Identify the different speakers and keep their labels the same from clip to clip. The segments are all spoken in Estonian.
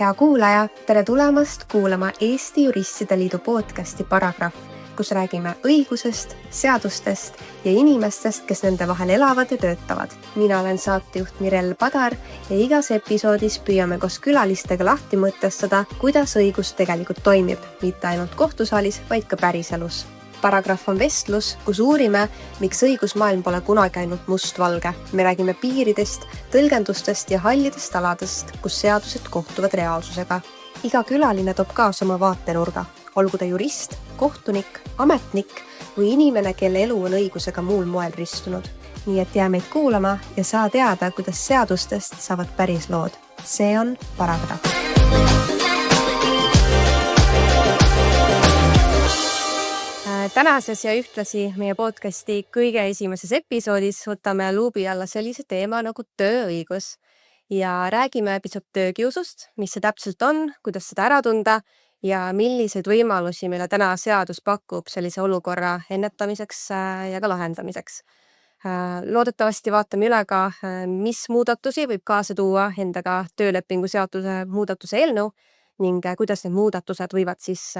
Speaker 1: Hea kuulaja, tere tulemast kuulama Eesti Juristide Liidu podcasti Paragrahv, kus räägime õigusest, seadustest ja inimestest, kes nende vahel elavad ja töötavad. Mina olen saatejuht Mirel Padar ja igas episoodis püüame koos külalistega lahti mõtestada, kuidas õigus tegelikult toimib, mitte ainult kohtusaalis, vaid ka päriselus. Paragrahv on vestlus, kus uurime, miks õigusmaailm pole kunagi ainult mustvalge. Me räägime piiridest, tõlgendustest ja hallidest aladest, kus seadused kohtuvad reaalsusega. Iga külaline toob kaasa oma vaatenurga, olgu ta jurist, kohtunik, ametnik või inimene, kelle elu on õigusega muul moel ristunud. Nii et jää meid kuulama ja saa teada, kuidas seadustest saavad päris lood. See on Paragrahv. Tänases ja ühtlasi meie podcasti kõige esimeses episoodis võtame luubi alla sellise teema nagu tööõigus ja räägime pisut töökiusust, mis see täpselt on, kuidas seda ära tunda ja milliseid võimalusi meile täna seadus pakub sellise olukorra ennetamiseks ja ka lahendamiseks. Loodetavasti vaatame üle ka, mis muudatusi võib kaasa tuua endaga töölepingu seaduse muudatuse eelnõu ning kuidas need muudatused võivad siis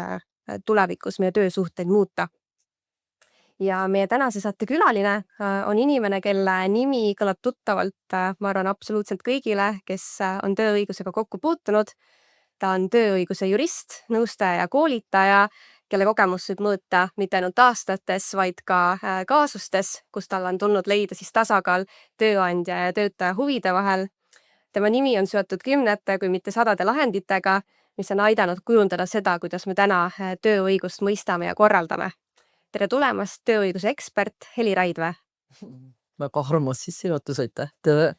Speaker 1: tulevikus meie töösuhteid muuta. Ja meie tänase saate külaline on inimene, kelle nimi kõlab tuttavalt, ma arvan, absoluutselt kõigile, kes on tööõigusega kokku puutunud. Ta on tööõiguse jurist, nõustaja ja koolitaja, kelle kogemus võib mõõta mitte ainult aastates, vaid ka kaasustes, kus tal on tulnud leida siis tasakaal tööandja ja töötaja huvide vahel. Tema nimi on seotud kümnete, kui mitte sadade lahenditega, mis on aidanud kujundada seda, kuidas me täna tööõigust mõistame ja korraldame. Tere tulemast tööõiguse ekspert Heli Raidvee.
Speaker 2: Väga armas sissejuhatus, aitäh. Tere.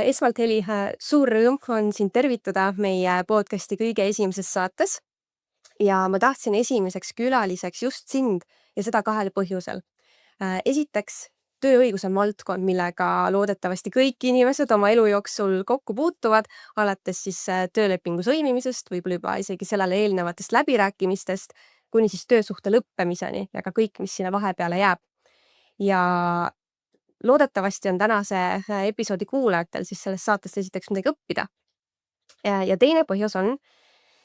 Speaker 1: Esmalt Heli, suur rõõm on sind tervitada meie podcasti kõige esimeses saates ja ma tahtsin esimeseks külaliseks just sind ja seda kahel põhjusel. Esiteks, tööõigus on valdkond, millega loodetavasti kõik inimesed oma elu jooksul kokku puutuvad, alates siis töölepingu sõlmimisest, võib-olla juba isegi sellele eelnevatest läbirääkimistest, kuni siis töösuhte lõppemiseni ja ka kõik, mis sinna vahepeale jääb. Ja loodetavasti on tänase episoodi kuulajatel siis sellest saatest esiteks midagi õppida. Ja teine põhjus on,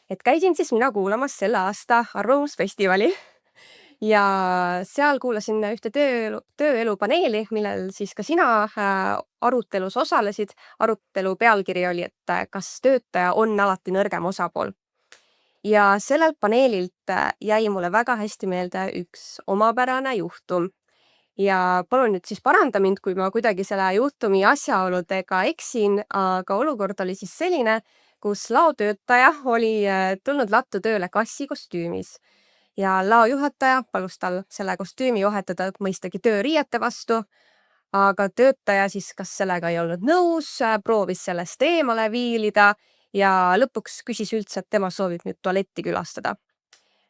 Speaker 1: et käisin siis mina kuulamas selle aasta Arvamusfestivali ja seal kuulasin ühte tööelu paneeli, millel siis ka sina arutelus osalesid. Arutelu pealkiri oli, et kas töötaja on alati nõrgem osapool. Ja sellel paneelilt jäi mulle väga hästi meelde üks omapärane juhtum. Ja palun nüüd siis paranda mind, kui ma kuidagi selle juhtumi asjaoludega eksin, aga olukord oli siis selline, kus laotöötaja oli tulnud lattu tööle kassikostüümis. Ja laojuhataja palus tal selle kostüümi vahetada mõistagi tööriiete vastu, aga töötaja siis kas sellega ei olnud nõus, proovis sellest eemale viilida ja lõpuks küsis üldse, et tema soovib nüüd tualetti külastada.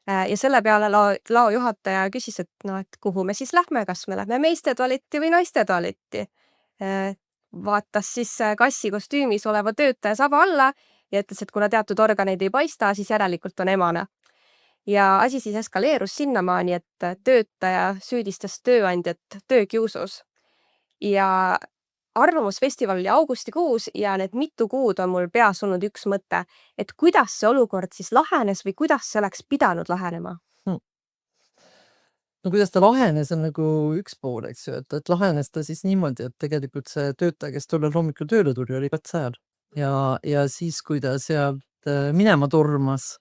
Speaker 1: Ja selle peale laojuhataja küsis, et kuhu me siis lähme, kas me lähme meeste tualetti või naiste tualetti. Vaatas siis kassikostüümis oleva töötaja saba alla ja ütles, et kuna teatud organeid ei paista, siis järelikult on emane. Ja asi siis eskaleerus sinnamaani, et töötaja süüdistas tööandjat töökiusus. Ja Arvamusfestival oli augustikuus ja need mitu kuud on mul peas olnud üks mõte, et kuidas see olukord siis lahenes või kuidas see oleks pidanud lahenema?
Speaker 2: No kuidas ta lahenes on nagu üks pool, eks ju, et lahenes ta siis niimoodi, et tegelikult see töötaja, kes tollel hommikul tööle tuli, oli katsajal. Ja siis, kui ta sealt minema turmas,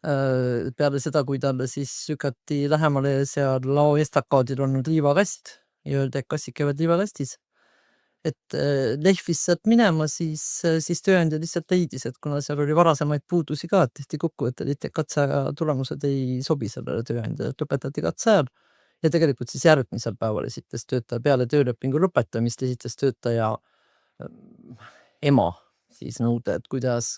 Speaker 2: peale seda, kui talle siis sükati lähemale seal lao estakaadil olnud liivakast ja öeldi, et kassid käivad liivakastis. Et lehvis sealt minema, siis tööandja lihtsalt leidis, et kuna seal oli varasemaid puudusi ka, et tehti kokkuvõtted, et katseaja tulemused ei sobi sellele tööandjale, et lõpetati katseajal. Ja tegelikult siis järgmisel päeval esitas töötaja peale töölepingu lõpetamist, esitas töötaja ema siis nõude, et kuidas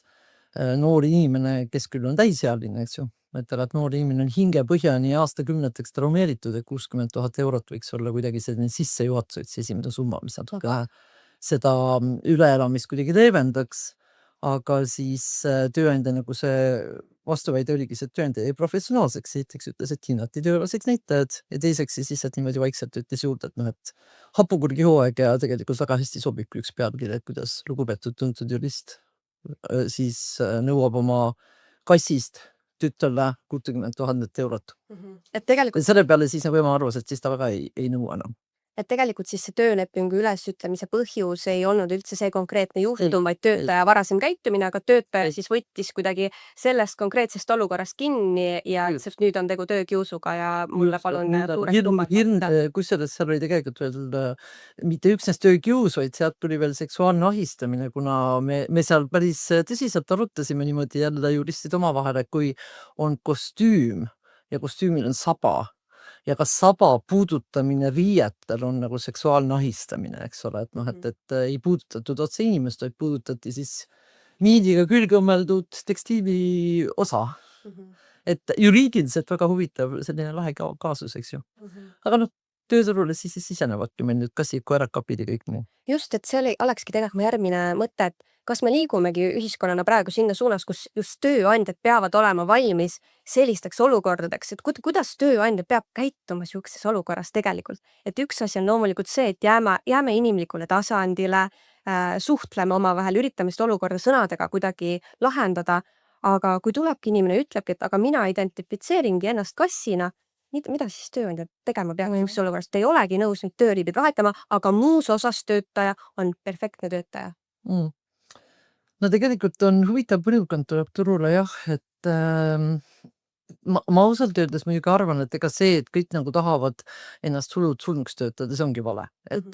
Speaker 2: noor inimene, kes küll on täisealine, eks ju, et noor inimene on hingepõhjani aastakümneteks traumeeritud, et 60 000 eurot võiks olla kuidagi selline sissejuhatus, et see esimene summa, mis natuke seda üleelamist kuidagi leevendaks, aga siis tööandja nagu see vastuväide oligi see, et tööandja jäi professionaalseks, esiteks ütles, et hinnati tööalaseks näitajad ja teiseks siis lihtsalt niimoodi vaikselt ütles juurde, et hapukurgi hooaeg ja tegelikult väga hästi sobib üks pealkiri, et kuidas lugupeetud tuntud jurist siis nõuab oma kassist tütrele 60 000 eurot.
Speaker 1: Et tegelikult
Speaker 2: Selle peale siis nagu ema arvas, et siis ta väga ei nõua enam.
Speaker 1: et tegelikult siis see töölepingu ülesütlemise põhjus ei olnud üldse see konkreetne juhtum, vaid töötaja varasem käitumine, aga töötaja siis võttis kuidagi sellest konkreetsest olukorrast kinni ja
Speaker 2: Just.
Speaker 1: ütles, et nüüd on tegu töökiusuga ja mulle palun suuresti
Speaker 2: hirm, kusjuures seal oli tegelikult veel mitte üksnes töökius, vaid sealt tuli veel seksuaalne ahistamine, kuna me seal päris tõsiselt arutasime niimoodi jälle juristid omavahel, et kui on kostüüm ja kostüümil on saba ja kas saba puudutamine riietel on nagu seksuaalne ahistamine, eks ole, et noh, et ei puudutatud otse inimest, vaid puudutati siis miidiga külge õmmeldud tekstiili osa. Et juriidiliselt väga huvitav selline lahe kaasus, eks ju. Aga noh, tööturule siis sisenevadki meil nüüd kassid, koerad, kapid ja kõik muu.
Speaker 1: Just, et see olekski tegelikult mu järgmine mõte, et kas me liigumegi ühiskonnana praegu sinna suunas, kus just tööandjad peavad olema valmis sellisteks olukordadeks, et kuidas tööandja peab käituma siukses olukorras tegelikult. Et üks asi on loomulikult see, et jääme inimlikule tasandile, suhtleme omavahel, üritame seda olukorda sõnadega kuidagi lahendada, aga kui tulebki inimene ja ütlebki, et aga mina identifitseeringi ennast kassina, mida siis tööandja tegema peaks niisuguses olukorras? Ta ei olegi nõus nüüd tööriibid vahetama, aga muus osas töötaja on perfektne töötaja.
Speaker 2: No tegelikult on huvitav põlvkond tuleb turule jah, et ma ausalt öeldes muidugi arvan, et ega see, et kõik nagu tahavad ennast hullult surnuks töötada, see ongi vale. Et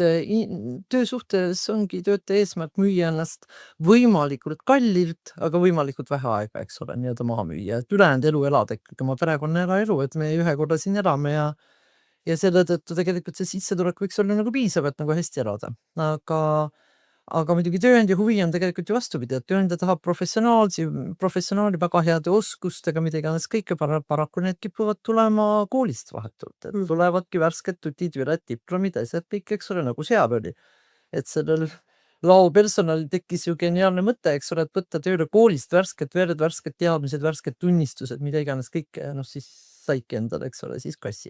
Speaker 2: töösuhtes ongi töötaja eesmärk müüa ennast võimalikult kallilt, aga võimalikult vähe aega, eks ole, nii-öelda maha müüa, et ülejäänud elu elada ikkagi oma perekonna eraelu, et me ühe korra siin elame ja selle tõttu tegelikult see sissetulek võiks olla nagu piisav, et nagu hästi elada. Aga muidugi tööandja huvi on tegelikult ju vastupidi, et tööandja tahab professionaali väga heade oskustega, mida iganes kõike, paraku need kipuvad tulema koolist vahetult, et tulevadki värsked tutid, vired, diplomid, asjad kõik, eks ole, nagu seal oli. Et sellel laopersonalil tekkis ju geniaalne mõte, eks ole, et võtta tööle koolist värsked verd, värsked teadmised, värsked tunnistused, mida iganes kõik, noh siis saidki endale, eks ole, siis kassi.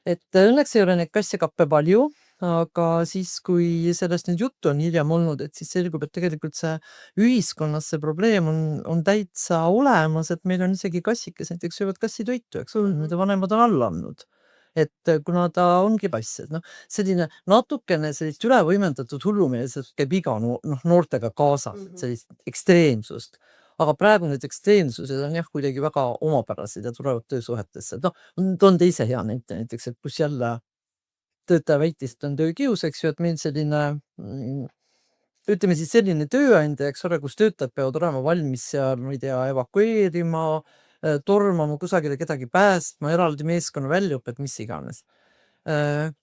Speaker 2: Et õnneks ei ole neid kasse-kappe palju, aga siis, kui sellest nüüd juttu on hiljem olnud, et siis selgub, et tegelikult see ühiskonnas see probleem on täitsa olemas, et meil on isegi kassid, kes näiteks söövad kassitoitu, eks ole, nende vanemad on alla andnud. Et kuna ta ongi kass, et noh, selline natukene sellist ülevõimendatud hullumeelsust käib iga noortega kaasas, sellist ekstreemsust. Aga praegu need ekstreemsused on jah kuidagi väga omapärased ja tulevad töösuhetesse. Noh, toon teise hea näite näiteks, et kus jälle töötaja väitis, et on töökius, eks ju, et meil selline, ütleme siis selline tööandja, eks ole, kus töötajad peavad olema valmis seal, ma ei tea, evakueerima, tormama kusagile kedagi päästma, eraldi meeskonna väljaõpet, mis iganes.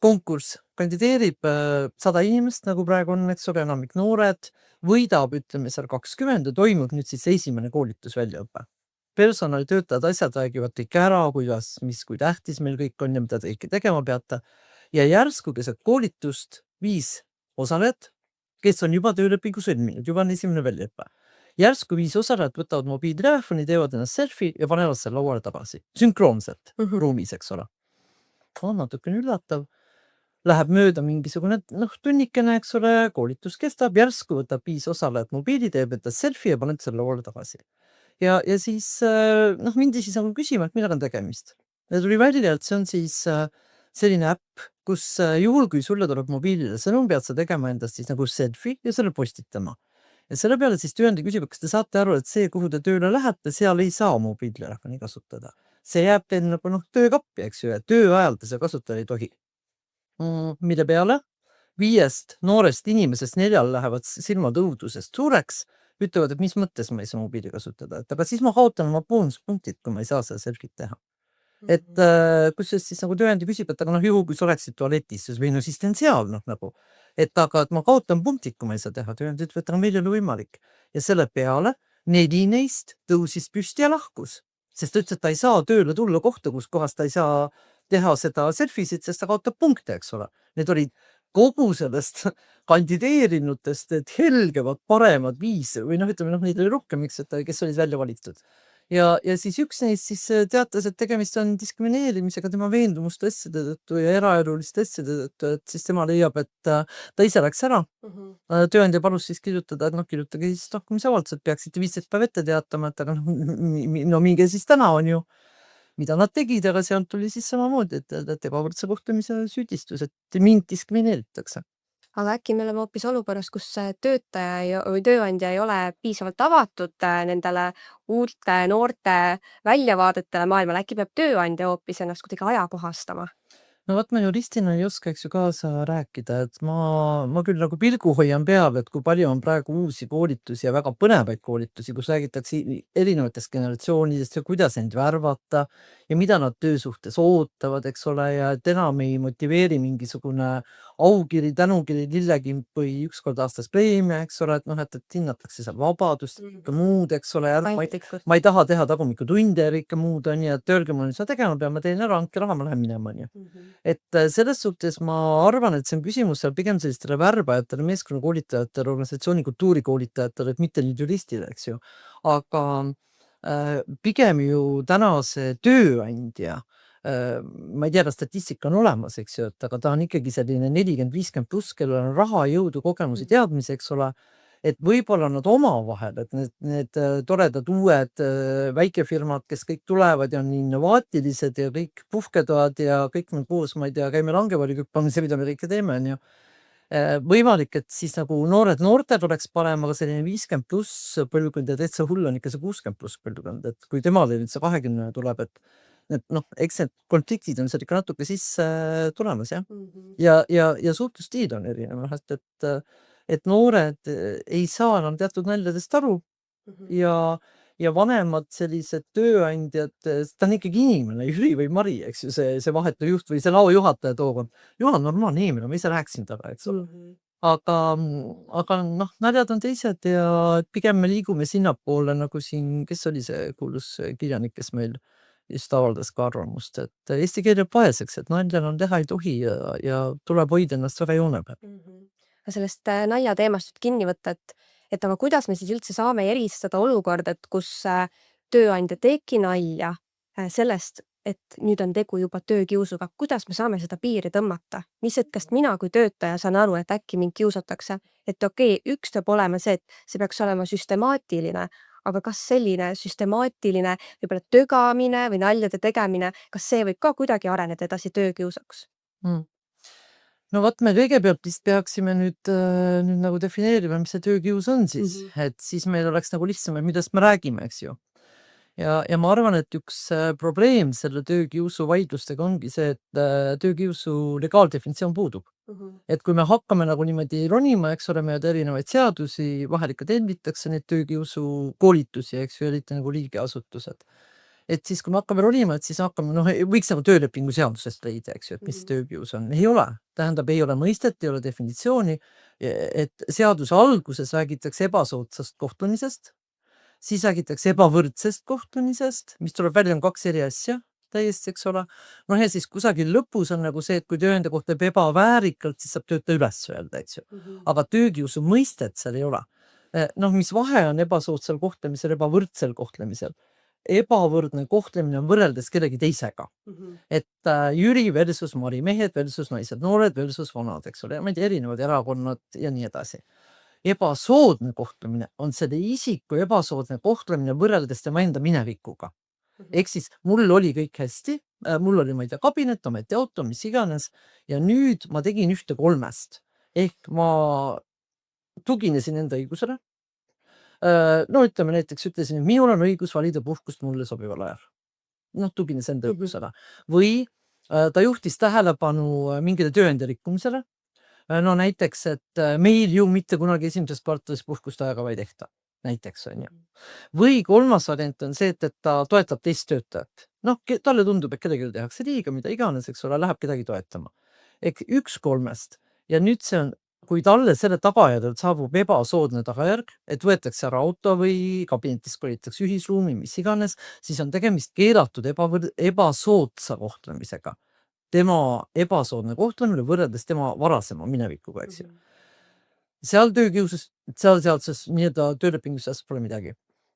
Speaker 2: Konkurss kandideerib 100 inimest, nagu praegu on, eks ole, enamik noored, võidab, ütleme seal 20 ja toimub nüüd siis esimene koolitusväljaõpe. Personalitöötajad, asjad räägivad kõik ära, kuidas, kui tähtis meil kõik on ja mida te ikka tegema peate. Ja järsku keset koolitust 5 osalejat, kes on juba töölepingu sõlminud, juba on esimene väljaõpe. Järsku 5 osalejat võtavad mobiiltelefoni, teevad ennast selfie ja panevad selle lauale tagasi. Sünkroonselt ruumis, eks ole. On natukene üllatav. Läheb mööda mingisugune tunnikene, eks ole, koolitus kestab, järsku võtab 5 osalejat mobiili, teeb enda selfie ja paneb selle lauale tagasi. Ja siis mindi siis nagu küsima, et millega on tegemist. Ja tuli välja, et see on siis selline äpp, kus juhul, kui sulle tuleb mobiilile sõnum, pead sa tegema endast siis nagu selfie ja selle postitama. Ja selle peale siis tööandja küsib, kas te saate aru, et see, kuhu te tööle lähete, seal ei saa mobiiltelefoni kasutada. See jääb teil nagu töökappi, eks ju, ja töö ajal te seda kasutada ei tohi. Mille peale 5 noorest inimesest 4 lähevad silmad õudusest suureks, ütlevad, et mis mõttes ma ei saa mobiili kasutada, et aga siis ma kaotan oma boonuspunktid, kui ma ei saa seda selfit teha. Et kus siis nagu tööandja küsib, et aga juhul, kui sa oleksid tualetis või siis teen seal nagu, et aga et ma kaotan punktid, kui ma ei saa teha, tööandja ütleb, et aga meil ei ole võimalik. Ja selle peale 4 neist tõusis püsti ja lahkus, sest ta ütles, et ta ei saa tööle tulla kohta, kus kohas ta ei saa teha seda selfisid, sest ta kaotab punkte, eks ole. Need olid kogu sellest kandideerinutest, et helgemad, paremad 5 või ütleme, neid oli rohkem, kes olid välja valitud. ja siis üks neist siis teatas, et tegemist on diskrimineerimisega tema veendumuste asjade tõttu ja eraeluliste asjade tõttu, et siis tema leiab, et ta ise läks ära. Tööandja palus siis kirjutada, et kirjutage siis lahkumisavaldus, et peaksite 15 päeva ette teatama, et aga no minge siis täna on ju, mida nad tegid, aga sealt tuli siis samamoodi, et ebavõrdse kohtlemise süüdistus, et mind diskrimineeritakse.
Speaker 1: Aga äkki me oleme hoopis olukorras, kus töötaja või tööandja ei ole piisavalt avatud nendele uute noorte väljavaadetele maailmal, äkki peab tööandja hoopis ennast kuidagi ajakohastama?
Speaker 2: No vot, ma juristina ei oska, eks ju, kaasa rääkida, et ma küll nagu pilgu hoian peal, et kui palju on praegu uusi koolitusi ja väga põnevaid koolitusi, kus räägitakse erinevatest generatsioonidest ja kuidas neid värvata ja mida nad töösuhtes ootavad, eks ole, ja et enam ei motiveeri mingisugune aukiri, tänukiri, lillekimp või ükskord aastas preemia, eks ole, et hinnatakse seal vabadust, kõike muud, eks ole,
Speaker 1: paindlikult.
Speaker 2: ma ei taha teha tagumikutunde ja kõike muud, on ju, et öelge mulle, mis ma tegema pean, ma teen ära, andke raha, ma lähen minema, on ju. Et selles suhtes ma arvan, et see on küsimus seal pigem sellistele värbajatele, meeskonnakoolitajatele, organisatsiooni kultuurikoolitajatele, et mitte nüüd juristile, eks ju. Aga pigem ju tänase tööandja, ma ei tea, kas statistika on olemas, eks ju, et aga ta on ikkagi selline 40-50 pluss, kellel on raha, jõudu, kogemusi, teadmisi, eks ole, et võib-olla nad omavahel, et need toredad uued väikefirmad, kes kõik tulevad ja on innovaatilised ja kõik puhketoad ja kõik me koos, ma ei tea, käime langevalli küppamas ja mida me kõike teeme, on ju. Võimalik, et siis nagu noortel oleks parem, aga selline 50 pluss põlvkond ja täitsa hull on ikka see 60 pluss põlvkond, et kui temale nüüd see 20 tuleb, et eks need konfliktid on seal ikka natuke sisse tulemas, jah. Ja suhtlusstiil on erinev, et noored ei saa enam teatud naljadest aru ja vanemad sellised tööandjad, ta on ikkagi inimene, Jüri või Mari, eks ju, see vahetu juht või see laojuhataja tookord. Juhan normaalne inimene, ma ise rääkisin taga, eks ole. Aga naljad on teised ja pigem me liigume sinnapoole, nagu siin, kes oli see kuulus kirjanik, kes meil just avaldas ka arvamust, et eesti keel jääb vaeseks, et nalja enam teha ei tohi ja tuleb hoida ennast väga joone peal.
Speaker 1: Sellest naljateemast nüüd kinni võtta, et aga kuidas me siis üldse saame eristada olukorda, et kus tööandja teebki nalja sellest, et nüüd on tegu juba töökiusuga, kuidas me saame seda piiri tõmmata? Mis hetkest mina kui töötaja saan aru, et äkki mind kiusatakse, et okei, üks peab olema see, et see peaks olema süstemaatiline, aga kas selline süstemaatiline võib-olla tögamine või naljade tegemine, kas see võib ka kuidagi areneda edasi töökiusaks?
Speaker 2: No vot, me kõigepealt vist peaksime nüüd nagu defineerima, mis see töökius on siis, et siis meil oleks nagu lihtsam, et millest me räägime, eks ju. Ja ma arvan, et üks probleem selle töökiusu vaidlustega ongi see, et töökiusu legaaldefinitsioon puudub. Et kui me hakkame nagu niimoodi ronima, eks ole, mööda erinevaid seadusi, vahel ikka tellitakse neid töökiusu koolitusi, eks ju, eriti nagu riigiasutused. Et siis, kui me hakkame ronima, et siis hakkame, võiks nagu töölepingu seadusest leida, eks ju, et mis töökius on. Ei ole. Tähendab, ei ole mõistet, ei ole definitsiooni, et seaduse alguses räägitakse ebasoodsast kohtlemisest, siis räägitakse ebavõrdsest kohtlemisest, mis tuleb välja, on 2 eri asja täiesti, eks ole. Ja siis kusagil lõpus on nagu see, et kui tööandja kohtleb ebaväärikalt, siis saab töötaja üles öelda, eks ju. Aga töökiusu mõistet seal ei ole. Mis vahe on ebasoodsal kohtlemisel, ebavõrdsel kohtlemisel? Ebavõrdne kohtlemine on võrreldes kellegi teisega. Et Jüri versus Mari, mehed versus naised, noored versus vanad, eks ole, ma ei tea, erinevad erakonnad ja nii edasi. Ebasoodne kohtlemine on selle isiku ebasoodne kohtlemine võrreldes tema enda minevikuga. Ehk siis mul oli kõik hästi, mul oli, ma ei tea, kabinet, ametiauto, mis iganes, ja nüüd ma tegin 1 3. Ehk ma tuginesin enda õigusele. Ütleme näiteks, ütlesin, et minul on õigus valida puhkust mulle sobival ajal. Tugines enda õigusele. Või ta juhtis tähelepanu mingile tööandja rikkumisele. Näiteks, et meil ju mitte kunagi esimeses kvartalis puhkust aega ei tehta. Näiteks on ju. Või 3. variant on see, et ta toetab teist töötajat. Talle tundub, et kellelgi tehakse liiga, mida iganes, eks ole, läheb kedagi toetama. Ehk 1 3. Ja nüüd see on, kui talle selle tagajärjel saabub ebasoodne tagajärg, et võetakse ära auto või kabinetis kolitakse ühisruumi, mis iganes, siis on tegemist keelatud ebasoodsa kohtlemisega. Tema ebasoodne kohtlemine võrreldes tema varasema minevikuga, eks ju. Seal töökiusus, seal seaduses nii-öelda töölepingu seas pole midagi.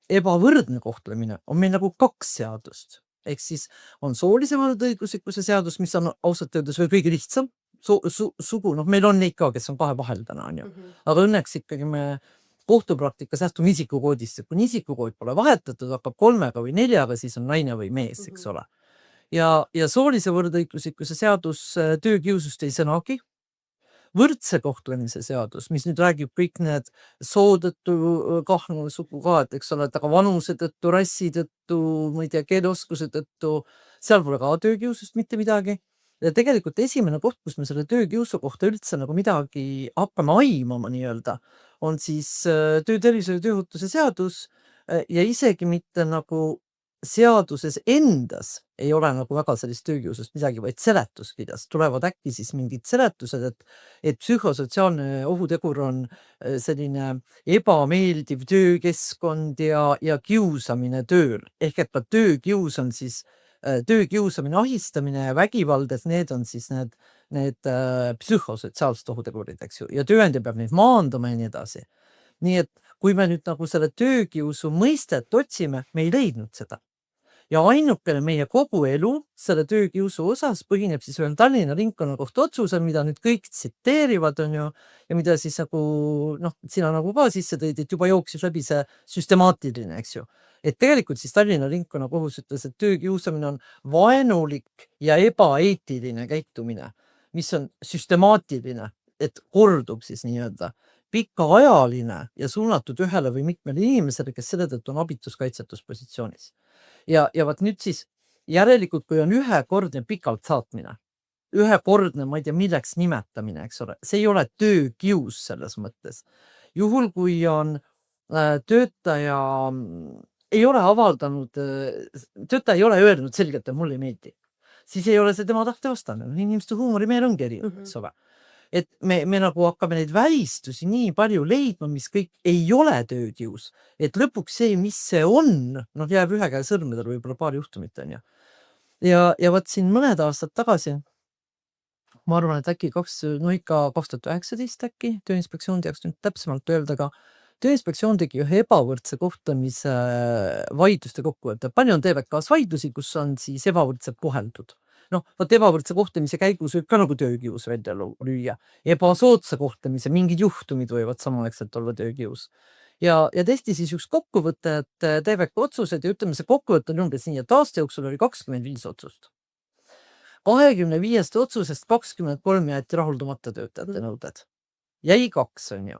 Speaker 2: ebavõrdne kohtlemine on meil nagu 2 seadust. Ehk siis on soolise võrdõiguslikkuse seadus, mis on ausalt öeldes veel kõige lihtsam sugu, noh, meil on neid ka, kes on 2 vahel täna, on ju. Aga õnneks ikkagi me kohtupraktikas lähtume isikukoodist, et kui isikukood pole vahetatud, hakkab 3 või 4, siis on naine või mees, eks ole. Ja soolise võrdõiguslikkuse seadus töökiusust ei sõnagi. Võrdse kohtlemise seadus, mis nüüd räägib kõik need soo tõttu kahnuva sugukaad, eks ole, aga vanuse tõttu, rassi tõttu, ma ei tea, keeleoskuse tõttu, seal pole ka töökiusust mitte midagi. Ja tegelikult esimene koht, kus me selle töökiusu kohta üldse nagu midagi hakkame aimama nii-öelda, on siis töötervishoiu ja tööohutuse seadus ja isegi mitte nagu seaduses endas ei ole nagu väga sellist töökiusust midagi, vaid seletuskirjas tulevad äkki siis mingid seletused, et psühhosotsiaalne ohutegur on selline ebameeldiv töökeskkond ja kiusamine tööl. Ehk et ka töökius on siis töökiusamine, ahistamine ja vägivald, et need on siis need psühhosotsiaalsed ohutegurid, eks ju, ja tööandja peab neid maandama ja nii edasi. Nii et kui me nüüd nagu selle töökiusu mõistet otsime, me ei leidnud seda. Ja ainukene meie kogu elu selle töökiusu osas põhineb siis ühel Tallinna ringkonnakohtu otsusel, mida nüüd kõik tsiteerivad, on ju, ja mida siis nagu, noh, sina nagu ka sisse tõid, et juba jooksis läbi see süstemaatiline, eks ju. Et tegelikult siis Tallinna ringkonnakohus ütles, et töökiusamine on vaenulik ja ebaeetiline käitumine, mis on süstemaatiline, et kordub siis nii-öelda pikaajaline ja suunatud ühele või mitmele inimesele, kes selle tõttu on abituskaitsetuspositsioonis. Ja vaat nüüd siis järelikult, kui on ühekordne pikalt saatmine, ühekordne, ma ei tea, milleks nimetamine, eks ole, see ei ole töökius selles mõttes. Juhul, kui on töötaja ei ole avaldanud, töötaja ei ole öelnud selgelt, et mulle ei meeldi, siis ei ole see tema tahtevastane. Inimeste huumorimeel ongi erinev, eks ole. Et me nagu hakkame neid välistusi nii palju leidma, mis kõik ei ole töökius. Et lõpuks see, mis see on, noh, jääb ühe käe sõrmedel võib-olla paar juhtumit, on ju. Ja võt siin mõned aastad tagasi, ma arvan, et äkki ikka 2019 äkki, Tööinspektsioon teaks nüüd täpsemalt öelda, aga Tööinspektsioon tegi ühe ebavõrdse kohtlemise vaidluste kokkuvõtte. Palju on TVK-s vaidlusi, kus on siis ebavõrdselt koheldud. Noh, võt ebavõrdse kohtlemise käigus võib ka nagu töökius välja lüüa. Ebasoodsa kohtlemise, mingid juhtumid võivad samaaegselt olla töökius. Ja tehti siis üks kokkuvõte, et TVK otsused ja ütleme, see kokkuvõte on umbes nii, et aasta jooksul oli 25 otsust. 25 otsusest 23 jäeti rahuldamata töötajate nõuded. Jäi 2, on ju.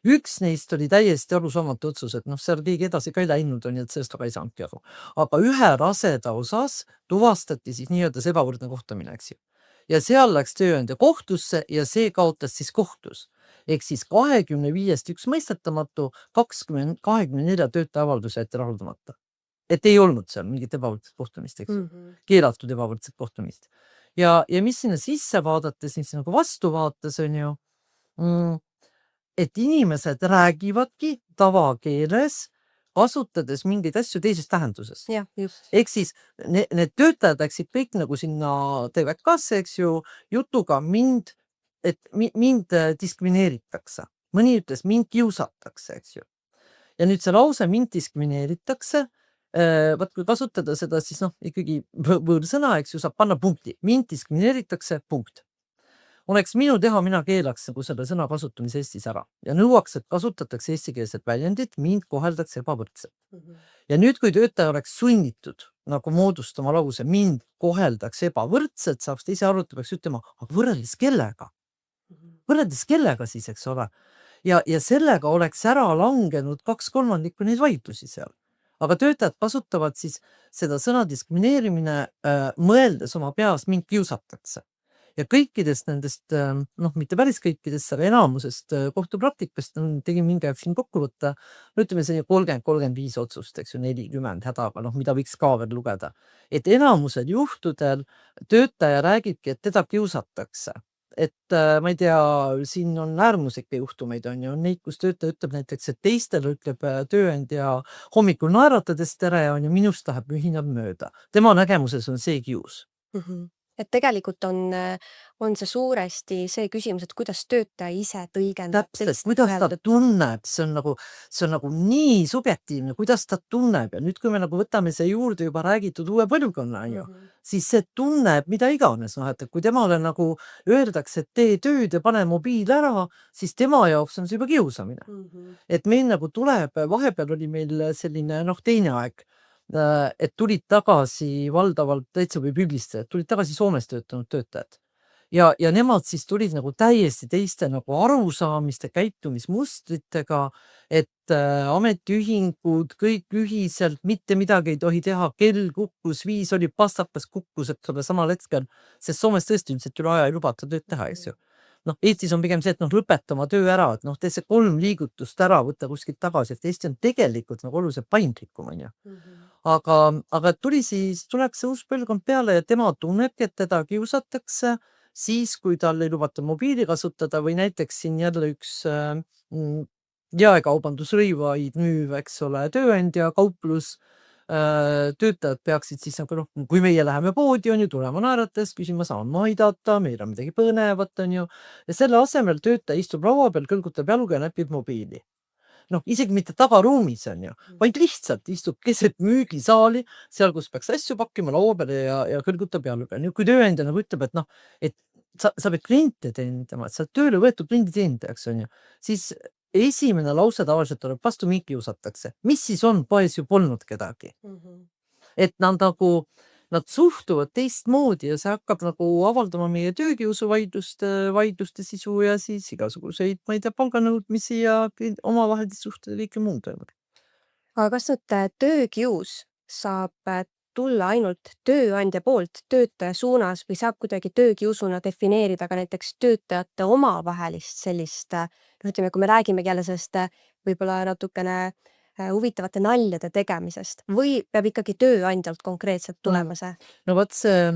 Speaker 2: Üks neist oli täiesti arusaamatu otsus, et noh, seal keegi edasi ka ei läinud, on ju, et sellest aga ei saanudki aru. Aga ühe raseda osas tuvastati siis nii-öelda see ebavõrdne kohtlemine, eks ju. Ja seal läks tööandja kohtusse ja see kaotas siis kohtus. Ehk siis 25 üks mõistetamatu, 24 töötaja avaldus jäeti rahuldamata. Et ei olnud seal mingit ebavõrdset kohtlemist, eks ju. Keelatud ebavõrdset kohtlemist. Ja mis sinna sisse vaadates, siis nagu vastuvaates on ju, et inimesed räägivadki tavakeeles, kasutades mingeid asju teises tähenduses.
Speaker 1: Jah, just.
Speaker 2: Ehk siis need töötajad läksid kõik nagu sinna TVK-sse, eks ju, jutuga mind diskrimineeritakse. Mõni ütles, mind kiusatakse, eks ju. Ja nüüd see lause mind diskrimineeritakse, vaat kui kasutada seda siis noh, ikkagi võõrsõna, eks ju, saab panna punkti. Mind diskrimineeritakse, punkt. Oleks minu teha, mina keelaks nagu selle sõna kasutamise Eestis ära ja nõuaks, et kasutatakse eestikeelset väljendit, mind koheldakse ebavõrdselt. Ja nüüd, kui töötaja oleks sunnitud nagu moodustama lause, mind koheldakse ebavõrdselt, saaks ta ise arvutada, peaks ütlema, aga võrreldes kellega? Võrreldes kellega siis, eks ole? Ja sellega oleks ära langenud 2/3 neid vaidlusi seal. Aga töötajad kasutavad siis seda sõna diskrimineerimine mõeldes oma peas, mind kiusatakse. Ja kõikidest nendest, noh, mitte päris kõikidest, aga enamusest kohtupraktikast tegin mingi aeg siin kokkuvõtte, ütleme see 30-35 otsust, eks ju, 40 hädaga, noh, mida võiks ka veel lugeda. Et enamusel juhtudel töötaja räägibki, et teda kiusatakse. Et ma ei tea, siin on äärmuslikke juhtumeid, on ju, neid, kus töötaja ütleb näiteks, et teistele ütleb tööandja hommikul naeratades tere, on ju, minust läheb mühinab mööda. Tema nägemuses on see kius.
Speaker 1: Et tegelikult on see suuresti see küsimus, et kuidas töötaja ise tõlgendab
Speaker 2: Täpselt,
Speaker 1: sellist
Speaker 2: kuidas ta
Speaker 1: öeldut.
Speaker 2: tunneb, see on nagu nii subjektiivne, kuidas ta tunneb ja nüüd, kui me nagu võtame siia juurde juba räägitud uue põlvkonna, on ju, siis see tunneb mida iganes, noh, et kui temale nagu öeldakse, et tee tööd ja pane mobiil ära, siis tema jaoks on see juba kiusamine. Et meil nagu tuleb, vahepeal oli meil selline noh, teine aeg, et tulid tagasi valdavalt täitsa või pildistajad, tulid tagasi Soomes töötanud töötajad. Ja nemad siis tulid nagu täiesti teiste nagu arusaamiste, käitumismustritega, et ametiühingud kõik ühiselt, mitte midagi ei tohi teha, kell kukkus, 5 oli, pastakas kukkus, eks ole, samal hetkel, sest Soomes tõesti üldiselt üle aja ei lubata tööd teha, eks ju. Noh, Eestis on pigem see, et noh, lõpeta oma töö ära, et noh, tee see 3 liigutust ära, võta kuskilt tagasi, et Eesti on tegelikult nagu oluliselt paindlikum, on ju. Aga tuleb see uus põlvkond peale ja tema tunnebki, et teda kiusatakse siis, kui tal ei lubata mobiili kasutada või näiteks siin jälle üks jaekaubandusrõivaid müüv, eks ole, tööandja, kauplus, töötajad peaksid siis nagu noh, kui meie läheme poodi, on ju, tulema naerates, küsima, saan ma aidata, meil on midagi põnevat, on ju, ja selle asemel töötaja istub laua peal, kõlgutab jaluga ja näpib mobiili. Noh, isegi mitte tagaruumis, on ju, vaid lihtsalt istub keset müügisaali, seal, kus peaks asju pakkima laua peale ja kõlgutab jaluga. Nüüd, kui tööandja nagu ütleb, et noh, et sa pead kliente teenindama, et sa oled tööle võetud klienditeenindajaks, on ju, siis esimene lause tavaliselt tuleb vastu, mind kiusatakse. Mis siis on, poes ju polnud kedagi. Et nad suhtuvad teistmoodi ja see hakkab nagu avaldama meie töökiusu vaidluste sisu ja siis igasuguseid, ma ei tea, palganõudmisi ja omavahelisi suhteid ja kõike muud toimub.
Speaker 1: Aga kas nüüd töökius saab tulla ainult tööandja poolt töötaja suunas või saab kuidagi töökiusuna defineerida ka näiteks töötajate omavahelist sellist, noh, ütleme, kui me räägimegi jälle sellest võib-olla natukene huvitavate naljade tegemisest või peab ikkagi tööandjalt konkreetselt tulema see?
Speaker 2: No vot see,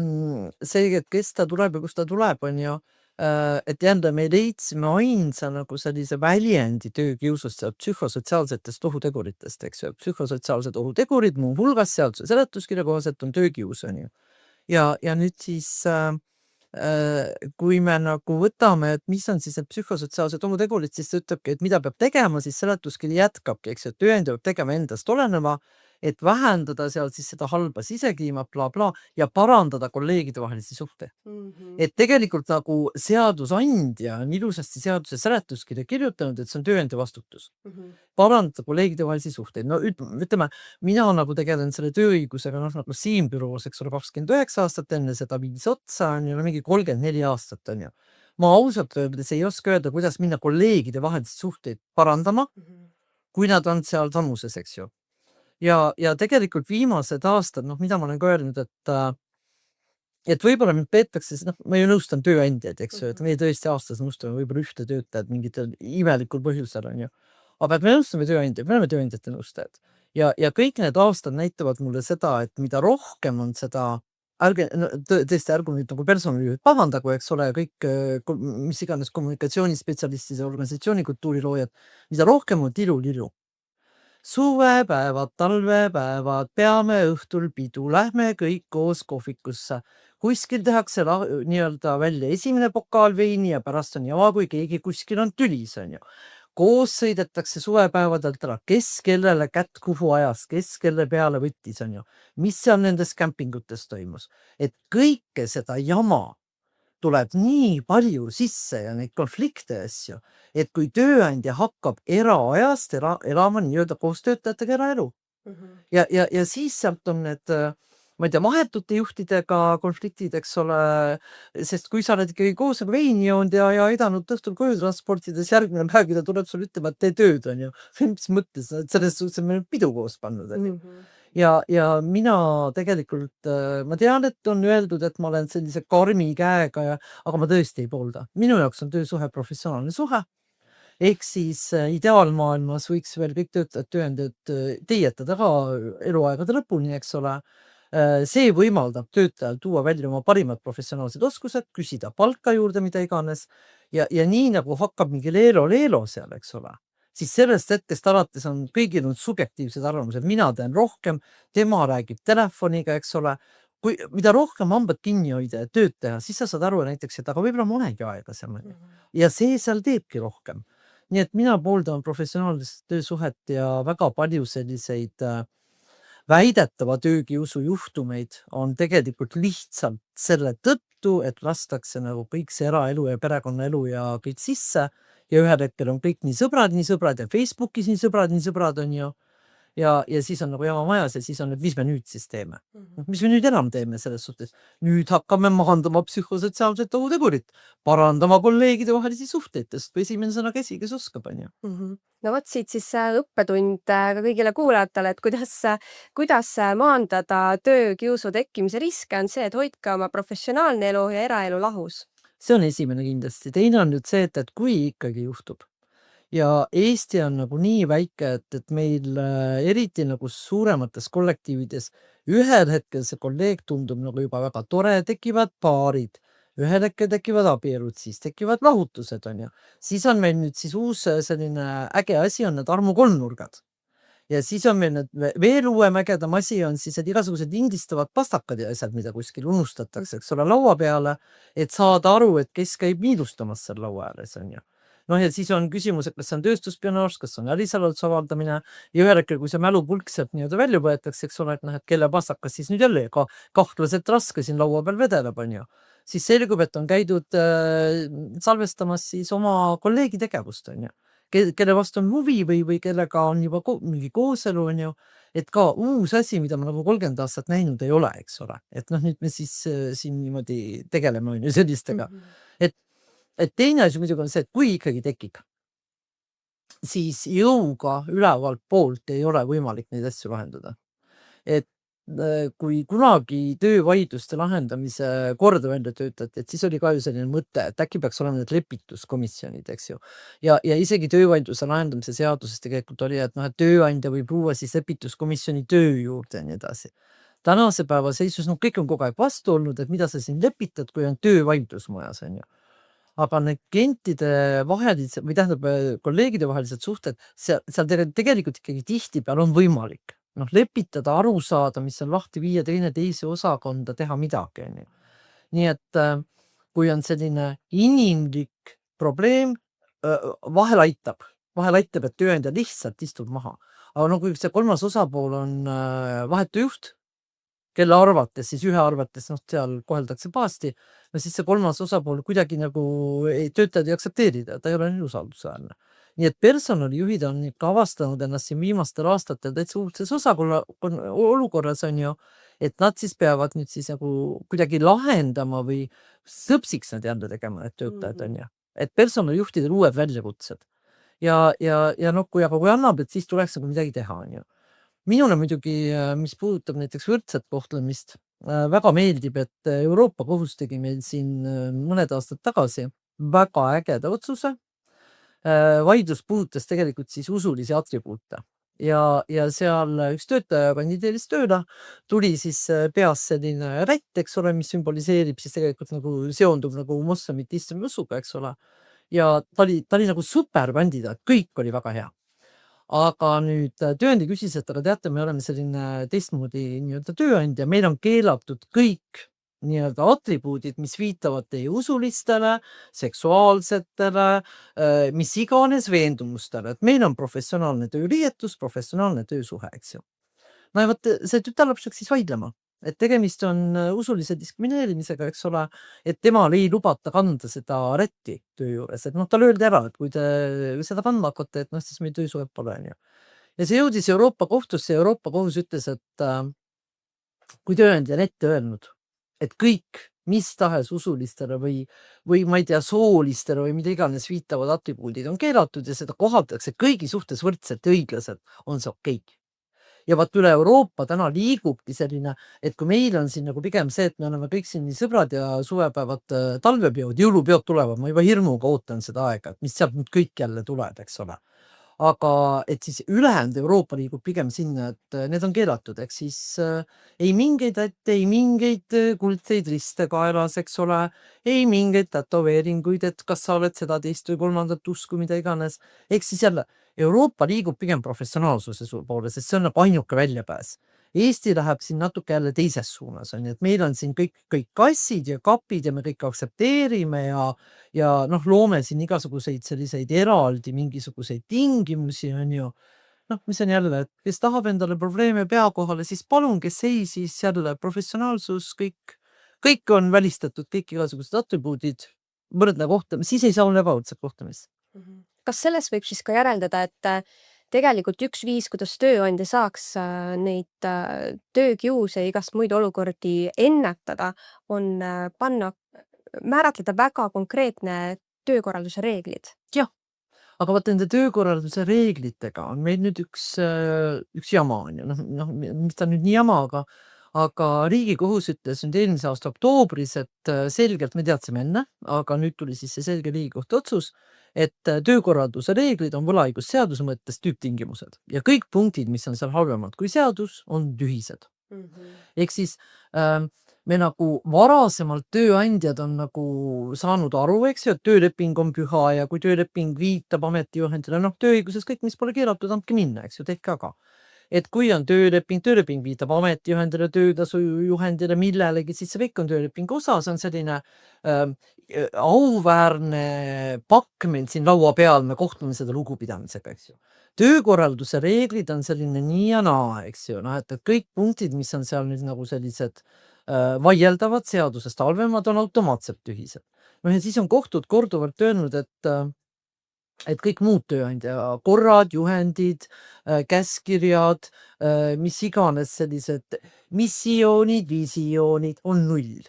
Speaker 2: et kes ta tuleb ja kust ta tuleb, on ju, et jälle me leidsime ainsa nagu sellise väljendi töökiusust sealt psühhosotsiaalsetest ohuteguritest, eks ju. Psühhosotsiaalsed ohutegurid muuhulgas seaduse seletuskirja kohaselt on töökius, on ju. Ja nüüd siis kui me nagu võtame, et mis on siis need psühhosotsiaalsed ohutegurid, siis ta ütlebki, et mida peab tegema, siis seletuskiri jätkabki, eks ju, et tööandja peab tegema endast oleneva, et vähendada seal siis seda halba sisekliimat bla ja parandada kolleegide vahelisi suhteid. Et tegelikult nagu seadusandja on ilusasti seaduse seletuskirja kirjutanud, et see on tööandja vastutus. Parandada kolleegide vahelisi suhteid. No ütleme, mina nagu tegelen selle tööõigusega, noh, nagu siin büroos, eks ole, 29 aastat, enne seda 5 otsa on ju, no mingi 34 aastat, on ju. Ma ausalt öeldes ei oska öelda, kuidas minna kolleegide vahelisi suhteid parandama, kui nad on seal samuses, eks ju. Ja tegelikult viimased aastad, noh, mida ma olen ka öelnud, et võib-olla mind peetakse, noh, ma ju nõustan tööandjaid, eks ju, et meie tõesti aastas nõustame võib-olla ühte töötajat mingitel imelikul põhjusel, on ju. Aga me nõustame tööandjaid, me oleme tööandjate nõustajad. Ja kõik need aastad näitavad mulle seda, et mida rohkem on seda, tõesti, ärgu nüüd nagu personalijuhid pahandagu, eks ole, kõik, mis iganes kommunikatsioonispetsialistid ja organisatsioonikultuuri loojad, mida rohkem on tilu-lilu. Suvepäevad, talvepäevad, peame õhtul pidu, lähme kõik koos kohvikusse. Kuskil tehakse nii-öelda välja esimene pokaal veini ja pärast on jama, kui keegi kuskil on tülis, on ju. Koos sõidetakse suvepäevadelt ära, kes kellele kätt kuhu ajas, kes kelle peale võttis, on ju. Mis seal nendes kämpingutes toimus. Et kõike seda jama tuleb nii palju sisse ja neid konflikte asju, et kui tööandja hakkab eraajast elama nii-öelda koos töötajatega eraelu. Ja siis sealt on need, ma ei tea, vahetute juhtidega konfliktid, eks ole, sest kui sa oled ikkagi koos nagu veini joonud ja aidanud õhtul koju transportida, siis järgmine päev, kui ta tuleb sulle ütlema, et tee tööd, on ju. Mis mõttes, selles suhtes on meil pidu koos pannud, on ju. Ja mina tegelikult, ma tean, et on öeldud, et ma olen sellise karmi käega aga ma tõesti ei poolda. Minu jaoks on töösuhe professionaalne suhe. Ehk siis ideaalmaailmas võiks veel kõik töötajad, tööandjad teietada ka eluaegade lõpuni, eks ole. See võimaldab töötajal tuua välja oma parimad professionaalsed oskused, küsida palka juurde, mida iganes. Ja nii nagu hakkab mingi leelo seal, eks ole. Siis sellest hetkest alates on kõigil subjektiivsed arvamused, mina teen rohkem, tema räägib telefoniga, eks ole. mida rohkem hambad kinni hoida ja tööd teha, siis sa saad aru näiteks, et aga võib-olla ma olengi aeglasem. Ja see seal teebki rohkem. Nii et mina pooldan professionaalset töösuhet ja väga palju selliseid väidetava töökiusu juhtumeid on tegelikult lihtsalt selle tõttu, et lastakse nagu kõik see eraelu ja perekonnaelu ja kõik sisse ja ühel hetkel on kõik nii sõbrad ja Facebookis nii sõbrad on ju. Ja siis on nagu jama majas ja siis on, et mis me nüüd siis teeme? Mis me nüüd enam teeme selles suhtes? Nüüd hakkame mahandama psühhosotsiaalset ohutegurit, parandama kolleegide vahelisi suhteid, sest kui esimene sõna käsi, kes oskab, on ju.
Speaker 1: No vot siit siis õppetund ka kõigile kuulajatele, et kuidas maandada töökiusu tekkimise riske on see, et hoidke oma professionaalne elu ja eraelu lahus.
Speaker 2: See on esimene kindlasti. Teine on nüüd see, et kui ikkagi juhtub. Ja Eesti on nagu nii väike, et meil eriti nagu suuremates kollektiivides ühel hetkel see kolleeg tundub nagu juba väga tore, tekivad paarid, ühel hetkel tekivad abielud, siis tekivad lahutused, on ju. Siis on meil nüüd siis uus selline äge asi on need armukolmnurgad. Ja siis on meil need veel uuem ägedam asi on siis, et igasugused lindistavad pastakad ja asjad, mida kuskil unustatakse, eks ole, laua peale, et saada aru, et kes käib miidustamas seal laua ääres, on ju. Noh, ja siis on küsimus, et kas see on tööstuspionaaž, kas on ärisaladuse avaldamine ja ühel hetkel, kui see mälupulk sealt nii-öelda välja võetakse, eks ole, et noh, et kelle pastakas siis nüüd jälle kahtlaselt raske siin laua peal vedeleb, on ju. Siis selgub, et on käidud salvestamas siis oma kolleegi tegevust, on ju. Kelle vastu on huvi või kellega on juba mingi kooselu, on ju. Et ka uus asi, mida ma nagu 30 aastat näinud ei ole, eks ole. Et noh, nüüd me siis siin niimoodi tegeleme, on ju, sellistega. Et teine asi muidugi on see, et kui ikkagi tekib, siis jõuga ülevalt poolt ei ole võimalik neid asju lahendada. Et kui kunagi töövaidluste lahendamise korda välja töötati, et siis oli ka ju selline mõte, et äkki peaks olema need lepituskomisjonid, eks ju. Ja isegi töövaidluse lahendamise seaduses tegelikult oli, et noh, et tööandja võib luua siis lepituskomisjoni töö juurde ja nii edasi. Tänase päeva seisus, noh, kõik on kogu aeg vastu olnud, et mida sa siin lepitad, kui on töövaidlus majas, on ju. Aga need klientide vahelised või tähendab kolleegide vahelised suhted, seal tegelikult ikkagi tihtipeale on võimalik lepitada, aru saada, mis on lahti viia teine teise osakonda, teha midagi, on ju. Nii et kui on selline inimlik probleem, vahel aitab, et tööandja lihtsalt istub maha. Aga no kui see kolmas osapool on vahetu juht, kelle arvates, siis ühe arvates, seal koheldakse pahasti, no siis see kolmas osapool kuidagi nagu töötajad ei aktsepteerida, ta ei ole nii usaldusväärne. Nii et personalijuhid on ikka avastanud ennast siin viimastel aastatel täitsa uudses olukorras on ju, et nad siis peavad nüüd siis nagu kuidagi lahendama või sõpsiks nad jälle tegema need töötajad on ju. Et personalijuhtidel uued väljakutsed. Ja kui annab, et siis tuleks nagu midagi teha on ju. Minule muidugi, mis puudutab näiteks võrdset kohtlemist, väga meeldib, et Euroopa Kohus tegi meil siin mõned aastad tagasi väga ägeda otsuse. Vaidlus puudutas tegelikult siis usulisi atribuute ja seal üks töötaja kandideeris tööle, tuli siis peas selline rätt, eks ole, mis sümboliseerib siis tegelikult nagu seondub nagu moslemite islami usuga, eks ole. Ja ta oli nagu superkandidaat, kõik oli väga hea. Aga nüüd tööandja küsis, et aga teate, me oleme selline teistmoodi nii-öelda tööandja, meil on keelatud kõik nii-öelda atribuudid, mis viitavad teie usulistele, seksuaalsetele, mis iganes veendumustele, et meil on professionaalne tööriietus, professionaalne töösuhe, eks ju. No ja vot see tütarlaps läks siis vaidlema, et tegemist on usulise diskrimineerimisega, eks ole, et temal ei lubata kanda seda rätti töö juures, et tal öeldi ära, et kui te seda kandma hakkate, et siis meil töösuhet pole, on ju. Ja see jõudis Euroopa kohtusse ja Euroopa kohus ütles, et kui tööandja on ette öelnud, et kõik mis tahes usulistele või ma ei tea, soolistele või mida iganes viitavad atribuudid on keelatud ja seda kohaldatakse kõigi suhtes võrdselt ja õiglaselt, on see okei. Ja vaat üle Euroopa täna liigubki selline, et kui meil on siin nagu pigem see, et me oleme kõik siin nii sõbrad ja suvepäevad, talvepeod, jõulupeod tulevad, ma juba hirmuga ootan seda aega, et mis sealt nüüd kõik jälle tuleb, eks ole. Aga et siis ülejäänud Euroopa liigub pigem sinna, et need on keelatud, ehk siis ei mingeid ette, ei mingeid kuldseid riste kaelas, eks ole, ei mingeid tätoveeringuid, et kas sa oled seda teist või kolmandat usku, mida iganes. Ehk siis jälle Euroopa liigub pigem professionaalsuse poole, sest see on nagu ainuke väljapääs. Eesti läheb siin natuke jälle teises suunas, on ju, et meil on siin kõik kassid ja kapid ja me kõik aktsepteerime ja noh, loome siin igasuguseid selliseid eraldi mingisuguseid tingimusi, on ju. Noh, mis on jälle, et kes tahab endale probleeme pea kohale, siis palun, kes ei, siis jälle professionaalsus, kõik on välistatud, kõik igasugused atribuudid, võrdne kohtlemine, siis ei saa olla ebavõrdset kohtlemist.
Speaker 1: Kas sellest võib siis ka järeldada, et tegelikult üks viis, kuidas tööandja saaks neid töökiuse ja igast muid olukordi ennetada, on määratleda väga konkreetne töökorralduse reeglid?
Speaker 2: Jah, aga vaata nende töökorralduse reeglitega on meil nüüd üks jama, on ju, noh, mis ta nüüd nii jama, aga Riigikohus ütles nüüd eelmise aasta oktoobris, et selgelt me teadsime enne, aga nüüd tuli siis see selge Riigikohtu otsus, et töökorralduse reeglid on võlaõigusseaduse mõttes tüüptingimused ja kõik punktid, mis on seal halvemad kui seadus, on tühised. Ehk siis me nagu varasemalt tööandjad on nagu saanud aru, eks ju, et tööleping on püha ja kui tööleping viitab ametijuhendile, noh, tööõiguses kõik, mis pole keelatud, andke minna, eks ju, tehke aga. Et kui on tööleping viitab ametijuhendile, töötasu juhendile, millelegi, siis see kõik on töölepingu osa, see on selline auväärne pakk meil siin laua peal, me kohtume seda lugupidamisega, eks ju. Töökorralduse reeglid on selline nii ja naa, eks ju, noh, et kõik punktid, mis on seal nüüd nagu sellised vaieldavad, seadusest halvemad, on automaatselt tühised. noh, ja siis on kohtud korduvalt öelnud, et kõik muud tööandja korrad, juhendid, käskkirjad, mis iganes sellised missioonid, visioonid on null.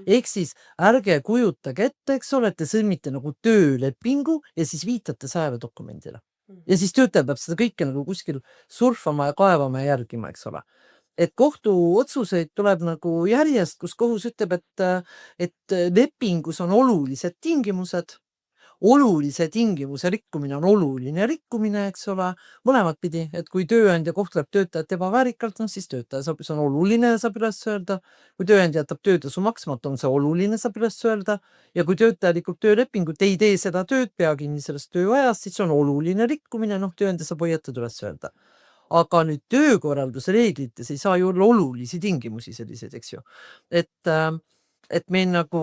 Speaker 2: Ehk siis ärge kujutage ette, eks ole, et te sõlmite nagu töölepingu ja siis viitate 100 dokumendile. Ja siis töötaja peab seda kõike nagu kuskil surfama ja kaevama ja järgima, eks ole. Et kohtuotsuseid tuleb nagu järjest, kus kohus ütleb, et lepingus on olulised tingimused, olulise tingimuse rikkumine on oluline rikkumine, eks ole, mõlemat pidi, et kui tööandja kohtleb töötajat ebaväärikalt, noh siis töötaja saab, see on oluline, saab üles öelda. Kui tööandja jätab töötasu maksmata, on see oluline, saab üles öelda. Ja kui töötaja rikub töölepingut, ei tee seda tööd, pea kinni sellest tööajast, siis see on oluline rikkumine, noh tööandja saab hoiatada üles öelda. Aga nüüd töökorralduse reeglites ei saa ju olla olulisi tingimusi selliseid, eks ju. Et meil nagu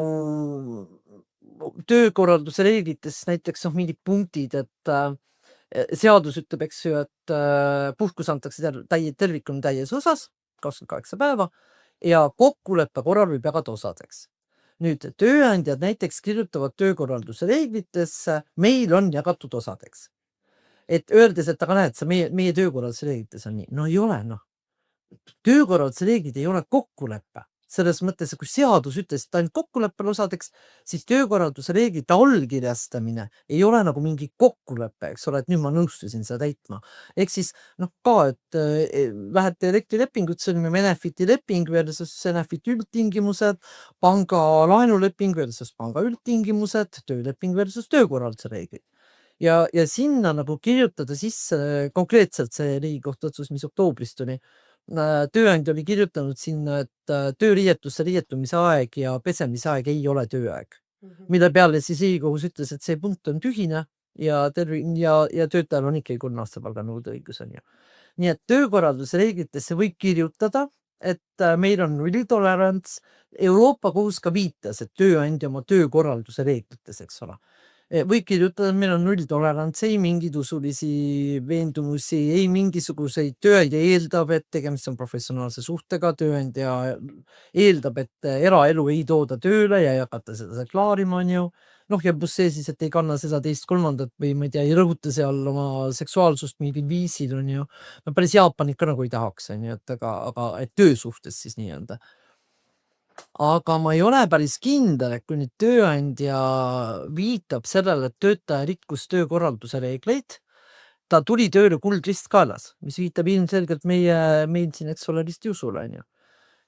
Speaker 2: töökorralduse reeglites näiteks mingid punktid, et seadus ütleb, eks ju, et puhkus antakse tervikuna täies osas, 28 päeva ja kokkuleppe korral võib jagada osadeks. Nüüd tööandjad näiteks kirjutavad töökorralduse reeglitesse, meil on jagatud osadeks. Et öeldes, et aga näed, meie töökorralduse reeglites on nii. No ei ole, noh. Töökorralduse reeglid ei ole kokkuleppe. Selles mõttes, kui seadus ütles, et ainult kokkuleppel osadeks, siis töökorralduse reeglite allkirjastamine ei ole nagu mingi kokkulepe, eks ole, et nüüd ma nõustusin seda täitma. Ehk siis noh ka, et lähete elektrilepingut sõlmima, Enefiti leping versus Enefiti üldtingimused, panga laenuleping versus panga üldtingimused, tööleping versus töökorralduse reeglid. Ja sinna nagu kirjutada sisse konkreetselt see Riigikohtu otsus, mis oktoobris tuli. Tööandja oli kirjutanud sinna, et tööriietusse riietumise aeg ja pesemise aeg ei ole tööaeg. Mille peale siis Riigikohus ütles, et see punkt on tühine ja töötajal on ikkagi 3 aastapalga nõude õigus on ju. Nii et töökorralduse reeglitesse võib kirjutada, et meil on nulltolerants. Euroopa kohus ka viitas, et tööandja oma töökorralduse reeglites, eks ole. Võib kirjutada, et meil on nulltolerants, ei mingeid usulisi veendumusi, ei mingisuguseid, tööandja eeldab, et tegemist on professionaalse suhtega, tööandja eeldab, et eraelu ei tooda tööle ja ei hakata seda klaarima, on ju. Noh, ja pluss see siis, et ei kanna seda teist kolmandat või ma ei tea, ei rõhuta seal oma seksuaalsust mingil viisil, on ju. No päris Jaapanit ka nagu ei tahaks, on ju, et töösuhtes siis nii-öelda. Aga ma ei ole päris kindel, et kui nüüd tööandja viitab sellele, et töötaja rikkus töökorralduse reegleid, ta tuli tööle kuldrist kaelas, mis viitab ilmselgelt meil siin, eks ole, ristiusule, on ju,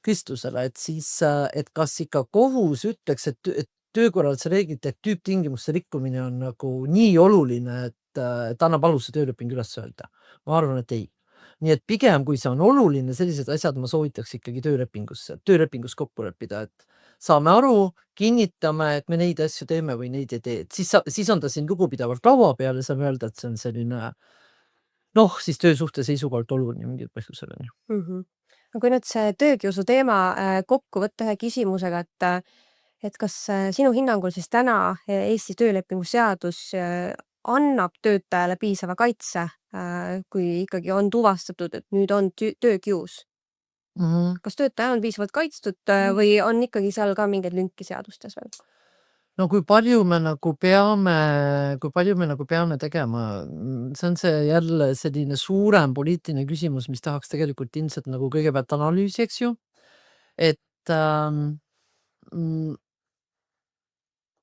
Speaker 2: Kristusele, et siis, et kas ikka kohus ütleks, et töökorralduse reeglite tüüptingimuste rikkumine on nagu nii oluline, et annab aluse tööleping üles öelda. Ma arvan, et ei. Nii et pigem, kui see on oluline, sellised asjad ma soovitaks ikkagi töölepingus kokku leppida, et saame aru, kinnitame, et me neid asju teeme või neid ei tee. Siis on ta siin lugupidavalt laua peal ja saame öelda, et see on selline noh, siis töösuhte seisukohalt oluline mingil põhjusel on ju.
Speaker 1: No kui nüüd see töökiusu teema kokku võtta ühe küsimusega, et kas sinu hinnangul siis täna Eesti töölepingu seadus annab töötajale piisava kaitse, kui ikkagi on tuvastatud, et nüüd on töökius? Kas töötaja on piisavalt kaitstud või on ikkagi seal ka mingeid lünki seadustes veel?
Speaker 2: No kui palju me nagu peame tegema, see on see jälle selline suurem poliitiline küsimus, mis tahaks tegelikult ilmselt nagu kõigepealt analüüsi, eks ju. Et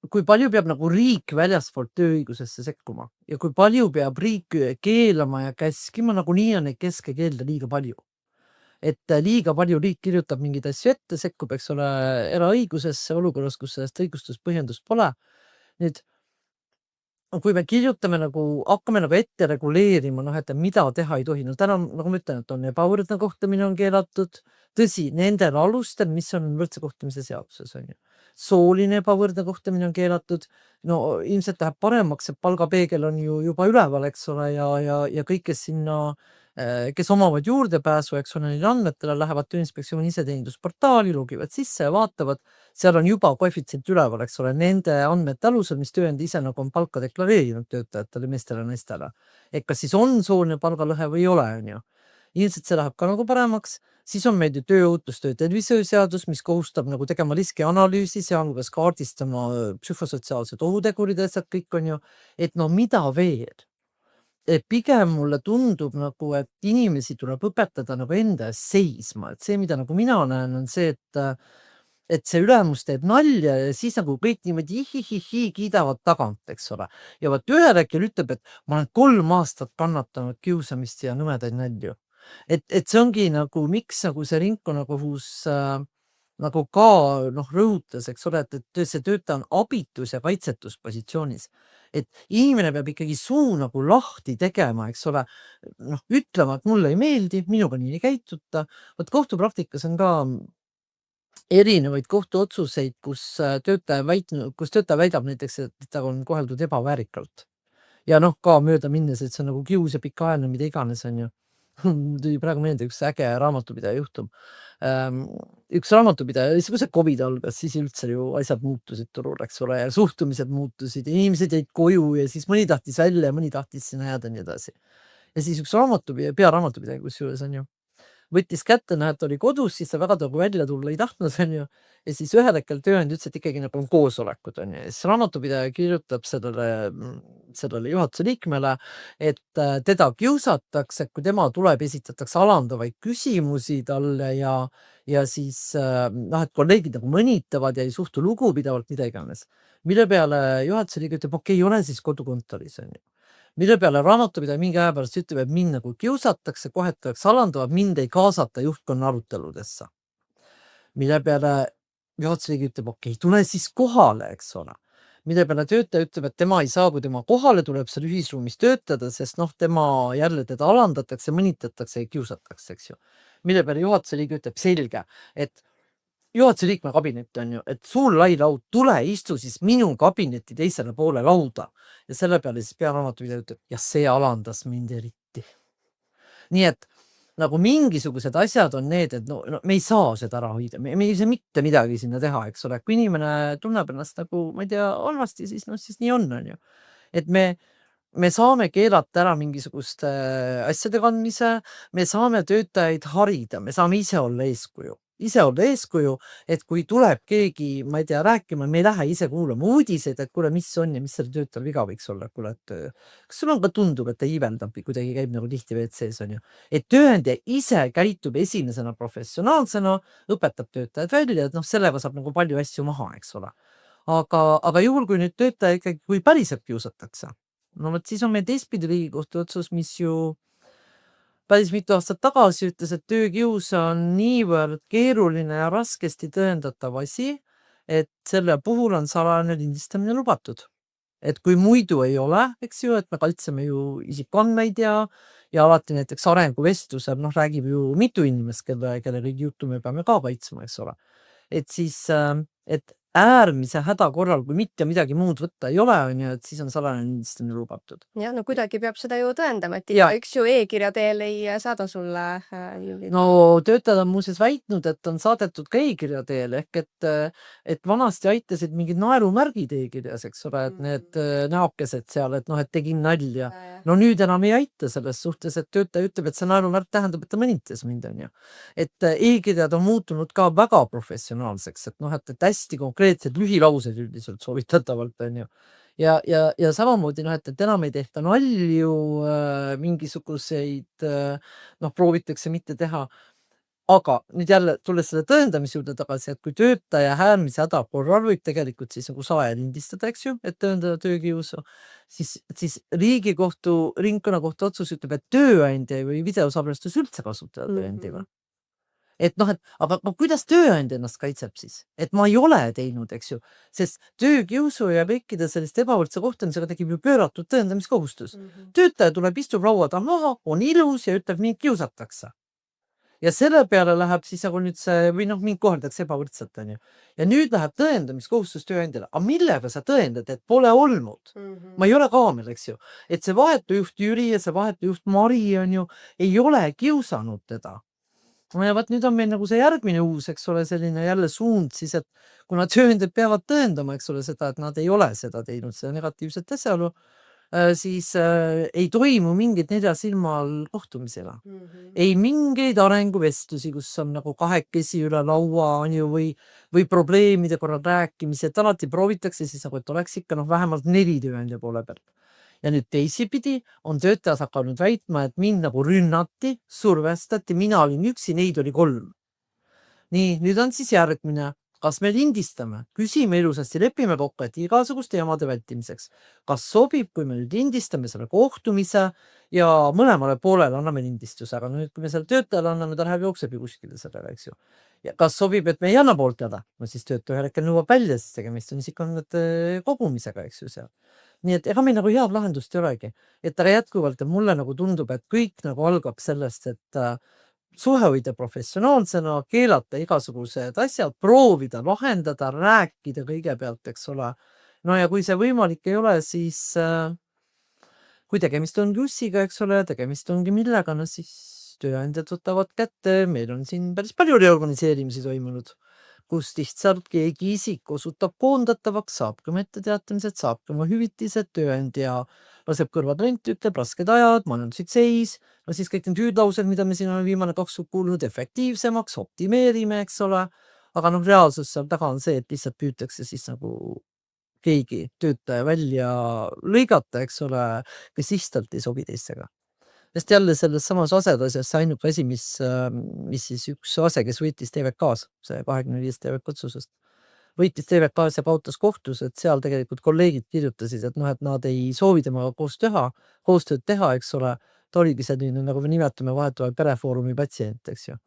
Speaker 2: kui palju peab nagu riik väljaspoolt tööõigusesse sekkuma ja kui palju peab riik keelama ja käskima, nagunii on neid keske keelde liiga palju. Et liiga palju riik kirjutab mingeid asju ette, sekkub, eks ole, eraõigusesse olukorras, kus sellest õigustuspõhjendust pole. Nüüd kui me kirjutame nagu, hakkame nagu ette reguleerima, noh, et mida teha ei tohi. No täna, nagu ma ütlen, et on ebavõrdne kohtlemine on keelatud. Tõsi, nendel alustel, mis on võrdse kohtlemise seaduses, on ju. Sooline ebavõrdne kohtlemine on keelatud. No ilmselt läheb paremaks, et palgapeegel on ju juba üleval, eks ole, ja kõik, kes sinna, kes omavad juurdepääsu, eks ole, neile andmetele, lähevad Tööinspektsiooni iseteenindusportaali, logivad sisse ja vaatavad, seal on juba koefitsient üleval, eks ole, nende andmete alusel, mis tööandja ise nagu on palka deklareerinud töötajatele, meestele, naistele. Et kas siis on sooline palgalõhe või ei ole, on ju. Ilmselt see läheb ka nagu paremaks. Siis on meil ju tööohutustöö tervishoiuseadus, mis kohustab nagu tegema riskianalüüsi, sealhulgas kaardistama psühhosotsiaalsed ohutegurid, asjad kõik on ju. Et no mida veel? Pigem mulle tundub nagu, et inimesi tuleb õpetada nagu enda eest seisma, et see, mida nagu mina näen, on see, et see ülemus teeb nalja ja siis nagu kõik niimoodi ihihihi kiidavad tagant, eks ole. Ja vot ühel hetkel ütleb, et ma olen 3 aastat kannatanud kiusamist ja nõmedaid nalju. Et see ongi nagu, miks nagu see ringkonnakohus nagu ka noh, rõhutas, eks ole, et see töötaja on abitus ja kaitsetus positsioonis. Et inimene peab ikkagi suu nagu lahti tegema, eks ole, noh, ütlema, et mulle ei meeldi, minuga nii ei käituta. Vot kohtupraktikas on ka erinevaid kohtuotsuseid, kus töötaja väidab näiteks, et ta on koheldud ebaväärikalt. Ja noh, ka mööda minnes, et see on nagu kius ja pikaajaline, mida iganes, on ju. Tuli praegu meelde üks äge raamatupidaja juhtum. Üks raamatupidaja, siis kui see COVID algas, siis üldse ju asjad muutusid turul, eks ole, ja suhtumised muutusid ja inimesed jäid koju ja siis mõni tahtis välja ja mõni tahtis sinna jääda ja nii edasi. Ja siis üks pearaamatupidaja kusjuures on ju, võttis kätte, näed, ta oli kodus, siis ta väga nagu välja tulla ei tahtnud, on ju. Ja siis ühel hetkel tööandja ütles, et ikkagi nagu on koosolekud, on ju. Ja siis raamatupidaja kirjutab sellele juhatuse liikmele, et teda kiusatakse, kui tema tuleb, esitatakse alandavaid küsimusi talle ja siis noh, et kolleegid nagu mõnitavad ja ei suhtu lugupidavalt, mida iganes. Mille peale juhatuse liige ütleb, okei, ole siis kodukontoris, on ju. Mille peale raamatupidaja mingi aja pärast ütleb, et mind nagu kiusatakse, kohetakse alandavalt, mind ei kaasata juhtkonna aruteludesse. Mille peale juhatuse liige ütleb, okei, tule siis kohale, eks ole. Mille peale töötaja ütleb, et tema ei saa, kui tema kohale tuleb seal ühisruumis töötada, sest noh, tema jälle teda alandatakse, mõnitatakse ja kiusatakse, eks ju. Mille peale juhatuse liige ütleb, selge, et juhatuse liikme kabinet on ju, et suur lai laud, tule istu siis minu kabineti teisele poole lauda. Ja selle peale siis pearaamatupidaja ütleb, ja see alandas mind eriti. Nii et nagu mingisugused asjad on need, et no me ei saa seda ära hoida, me ei saa mitte midagi sinna teha, eks ole. Kui inimene tunneb ennast nagu, ma ei tea, halvasti, siis noh, siis nii on ju. Et me saame keelata ära mingisuguste asjade kandmise, me saame töötajaid harida, me saame ise olla eeskuju, et kui tuleb keegi, ma ei tea, rääkima, me ei lähe ise kuulama uudiseid, et kuule, mis on ja mis selle töötajal viga võiks olla, kuule, et kas sul on ka tundub, et ta iiveldab või kuidagi käib nagu tihti WC-s, on ju. Et tööandja ise käitub esimesena professionaalsena, õpetab töötajad välja, et noh, sellega saab nagu palju asju maha, eks ole. Aga juhul, kui nüüd töötaja ikkagi, kui päriselt kiusatakse, no vot siis on meil teistpidi Riigikohtu otsus, mis ju päris mitu aastat tagasi ütles, et töökius on niivõrd keeruline ja raskesti tõendatav asi, et selle puhul on salajane lindistamine lubatud. Et kui muidu ei ole, eks ju, et me kaitseme ju isikuandmeid ja alati näiteks arenguvestlusel, noh, räägib ju mitu inimest, kelle juttu me peame ka kaitsma, eks ole. Et siis, et äärmise häda korral, kui mitte midagi muud võtta ei ole, on ju, et siis on salajane lindistamine lubatud.
Speaker 1: jah, no kuidagi peab seda ju tõendama, et
Speaker 2: Ja
Speaker 1: igaüks ju e-kirja teel ei saada sulle
Speaker 2: no töötajad on muuseas väitnud, et on saadetud ka e-kirja teel ehk et vanasti aitasid mingid naerumärgid e-kirjas, eks ole, et need näokesed seal, et noh, et tegin nalja. No nüüd enam ei aita selles suhtes, et töötaja ütleb, et see naerumärk tähendab, et ta mõnitas mind, on ju. Et e-kirjad on muutunud ka väga professionaalseks, et noh, et hästi konkreetsed lühilaused üldiselt soovitatavalt, on ju. Ja samamoodi noh, et enam ei tehta nalju, mingisuguseid noh, proovitakse mitte teha. Aga nüüd jälle tulles selle tõendamise juurde tagasi, et kui töötaja äärmise häda korral võib tegelikult siis nagu salaja lindistada, eks ju, et tõendada töökiusu, siis Riigikohtu ringkonnakohtu otsus ütleb, et tööandja ei või videosalvestust üldse kasutada tõendina. Et noh, et aga kuidas tööandja ennast kaitseb siis? Et ma ei ole teinud, eks ju, sest töökiusu ja kõikide selliste ebavõrdse kohtlemisega tekib ju pööratud tõendamiskohustus. Töötaja tuleb, istub laua taha maha, on ilus ja ütleb, mind kiusatakse. Ja selle peale läheb siis nagu nüüd see või noh, mind koheldakse ebavõrdselt, on ju. Ja nüüd läheb tõendamiskohustus tööandjale. Aga millega sa tõendad, et pole olnud? Ma ei ole kaamel, eks ju. Et see vahetu juht Jüri ja see vahetu juht Mari, on ju, ei ole kiusanud teda. Ja vaat nüüd on meil nagu see järgmine uus, eks ole, selline jälle suund siis, et kuna tööandjad peavad tõendama, eks ole, seda, et nad ei ole seda teinud, seda negatiivset asjaolu, siis ei toimu mingit nelja silma all kohtumisena. Ei mingeid arenguvestlusi, kus on nagu kahekesi üle laua, on ju, või probleemide korral rääkimised, alati proovitakse siis nagu, et oleks ikka noh, vähemalt 4 tööandja poole pealt. Ja nüüd teisipidi on töötajad hakanud väitma, et mind nagu rünnati, survestati, mina olin üksi, neid oli 3. Nii, nüüd on siis järgmine. Kas me lindistame? Küsime ilusasti, lepime kokku, et igasuguste jamade vältimiseks. Kas sobib, kui me nüüd lindistame selle kohtumise ja mõlemale poolele anname lindistuse, aga nüüd, kui me selle töötajale anname, ta läheb jookseb ju kuskile sellele, eks ju. Ja kas sobib, et me ei anna poolt teada? No siis töötaja ühel hetkel nõuab välja, siis tegemist on isikuandmete kogumisega, eks ju seal. Nii et ega meil nagu head lahendust ei olegi. Et aga jätkuvalt, et mulle nagu tundub, et kõik nagu algab sellest, et suhe hoida professionaalsena, keelata igasugused asjad, proovida lahendada, rääkida kõigepealt, eks ole. No ja kui see võimalik ei ole, siis kui tegemist ongi ussiga, eks ole, tegemist ongi millega, no siis tööandjad võtavad kätte, meil on siin päris palju reorganiseerimisi toimunud, kus lihtsalt keegi isik osutab koondatavaks, saab ka etteteatamised, saab ka oma hüvitised, tööandja laseb kõrvad renti, ütleb rasked ajad, majanduslik seis, no siis kõik need hüüdlaused, mida me siin oleme viimane 2 kuud kuulnud, efektiivsemaks, optimeerime, eks ole. Aga noh, reaalsus seal taga on see, et lihtsalt püütakse siis nagu keegi töötaja välja lõigata, eks ole, kes lihtsalt ei sobi teistega. Sest jälle selles samas asedasjas see ainuke asi, mis siis üks ase, kes võitis TVK-s, see 25 TVK otsusest, võitis TVK-s ja kaotas kohtus, et seal tegelikult kolleegid kirjutasid, et noh, et nad ei soovi temaga koostööd teha, eks ole. Ta oligi selline, nagu me nimetame vahetevahel perefoorumi patsient, eks ju.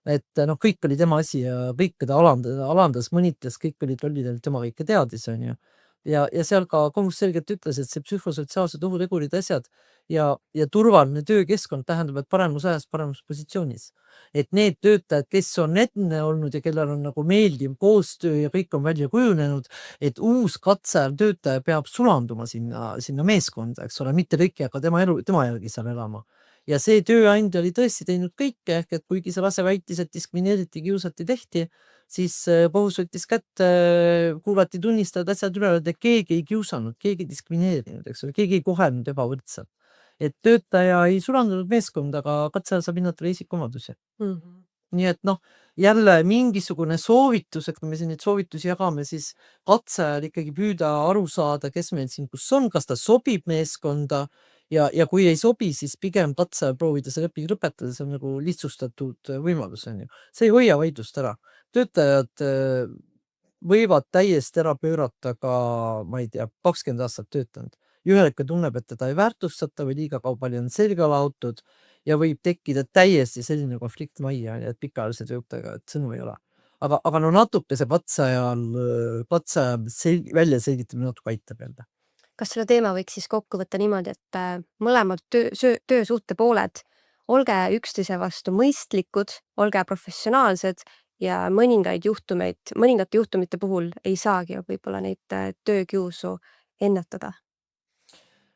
Speaker 2: Et noh, kõik oli tema asi ja kõik teda alandas, mõnitas, kõik olid lollid, tema kõike teadis, on ju. Ja seal ka kohus selgelt ütles, et see psühhosotsiaalsed ohutegurid, asjad ja turvaline töökeskkond tähendab, et paremus ajas paremus positsioonis. Et need töötajad, kes on enne olnud ja kellel on nagu meeldiv koostöö ja kõik on välja kujunenud, et uus katsev töötaja peab sulanduma sinna meeskonda, eks ole, mitte kõik ei hakka tema järgi seal elama. Ja see tööandja oli tõesti teinud kõike, ehk et kuigi see lase väitis, et diskrimineeriti, kiusati, tehti, siis kohus võttis kätte, kuulati tunnistajad, asjad üle, et keegi ei kiusanud, keegi ei diskrimineerinud, eks ole, keegi ei kohelnud ebavõrdselt. Et töötaja ei sulandunud meeskonda, aga katseja saab hinnata isikuomadusi. Nii et noh, jälle mingisugune soovitus, et kui me siin neid soovitusi jagame, siis katsejal ikkagi püüda aru saada, kes meil siin kus on, kas ta sobib meeskonda ja kui ei sobi, siis pigem katsejal proovida see leping lõpetada, see on nagu lihtsustatud võimalus, on ju. See ei hoia vaidlust ära. Töötajad võivad täiesti ära pöörata ka, ma ei tea, 20 aastat töötanud. Ühel hetkel tunneb, et teda ei väärtustata või liiga palju on selga laotud ja võib tekkida täiesti selline konflikt majja, et pikaajalise töötajaga, et sõnu ei ole. Aga no natuke see katsejal välja selgitamine natuke aitab jälle.
Speaker 1: Kas selle teema võiks siis kokku võtta niimoodi, et mõlemad töösuhte pooled, olge üksteise vastu mõistlikud, olge professionaalsed ja mõningate juhtumite puhul ei saagi võib-olla neid töökiusu ennetada.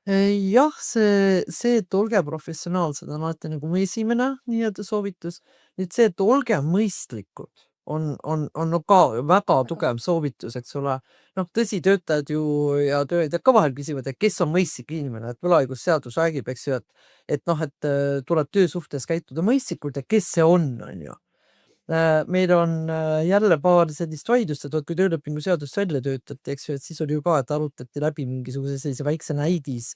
Speaker 2: Jah, see, et olge professionaalsed, on alati nagu mu esimene nii-öelda soovitus. Nüüd see, et olge mõistlikud, on no ka väga tugev soovitus, eks ole. Noh, tõsi, töötajad ju ja tööandjad ka vahel küsivad, et kes on mõistlik inimene, et võlaõigusseadus räägib, eks ju, et noh, et tuleb töösuhtes käituda mõistlikult ja kes see on ju. Meil on jälle paar sellist vaidlust, et kui töölepingu seadust välja töötati, eks ju, et siis oli ju ka, et arutati läbi mingisuguse sellise väikse näidis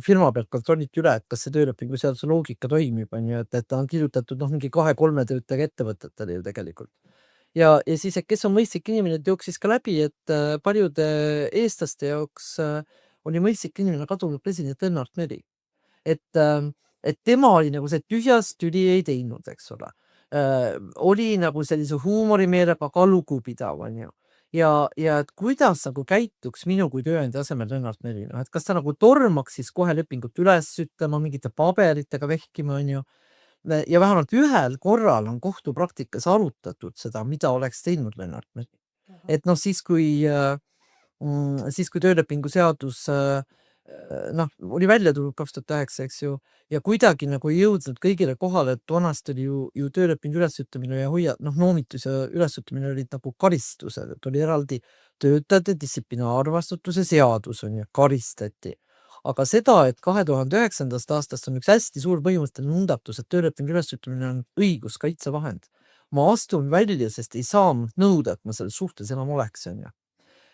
Speaker 2: firma pealt kontrolliti üle, et kas see töölepingu seaduse loogika toimib, on ju, et ta on kirjutatud noh, mingi 2-3 töötajaga ettevõtetele ju tegelikult. Ja siis, et kes on mõistlik inimene, et jooksis ka läbi, et paljude eestlaste jaoks oli mõistlik inimene kadunud president Lennart Meri. Et tema oli nagu see tühjast tüli ei teinud, eks ole. Oli nagu sellise huumorimeelega ka lugupidav, on ju. Ja et kuidas nagu käituks minu kui tööandja asemel Lennart Meri, noh, et kas ta nagu tormaks siis kohe lepingut üles ütlema, mingite paberitega vehkima, on ju. Ja vähemalt ühel korral on kohtupraktikas arutatud seda, mida oleks teinud Lennart Meri. Et noh, siis kui töölepingu seadus noh, oli välja tulnud 2009, eks ju, ja kuidagi nagu ei jõudnud kõigile kohale, et vanasti oli ju töölepingu ülesütlemine ja noomitus ja ülesütlemine olid nagu karistused, et oli eraldi töötajate distsiplinaarvastutuse seadus, on ju, karistati. Aga seda, et 2009. aastast on üks hästi suur põhimõtteline muudatus, et töölepingu ülesütlemine on õiguskaitsevahend. Ma astun välja, sest ei saa nõuda, et ma selles suhtes enam oleks, on ju.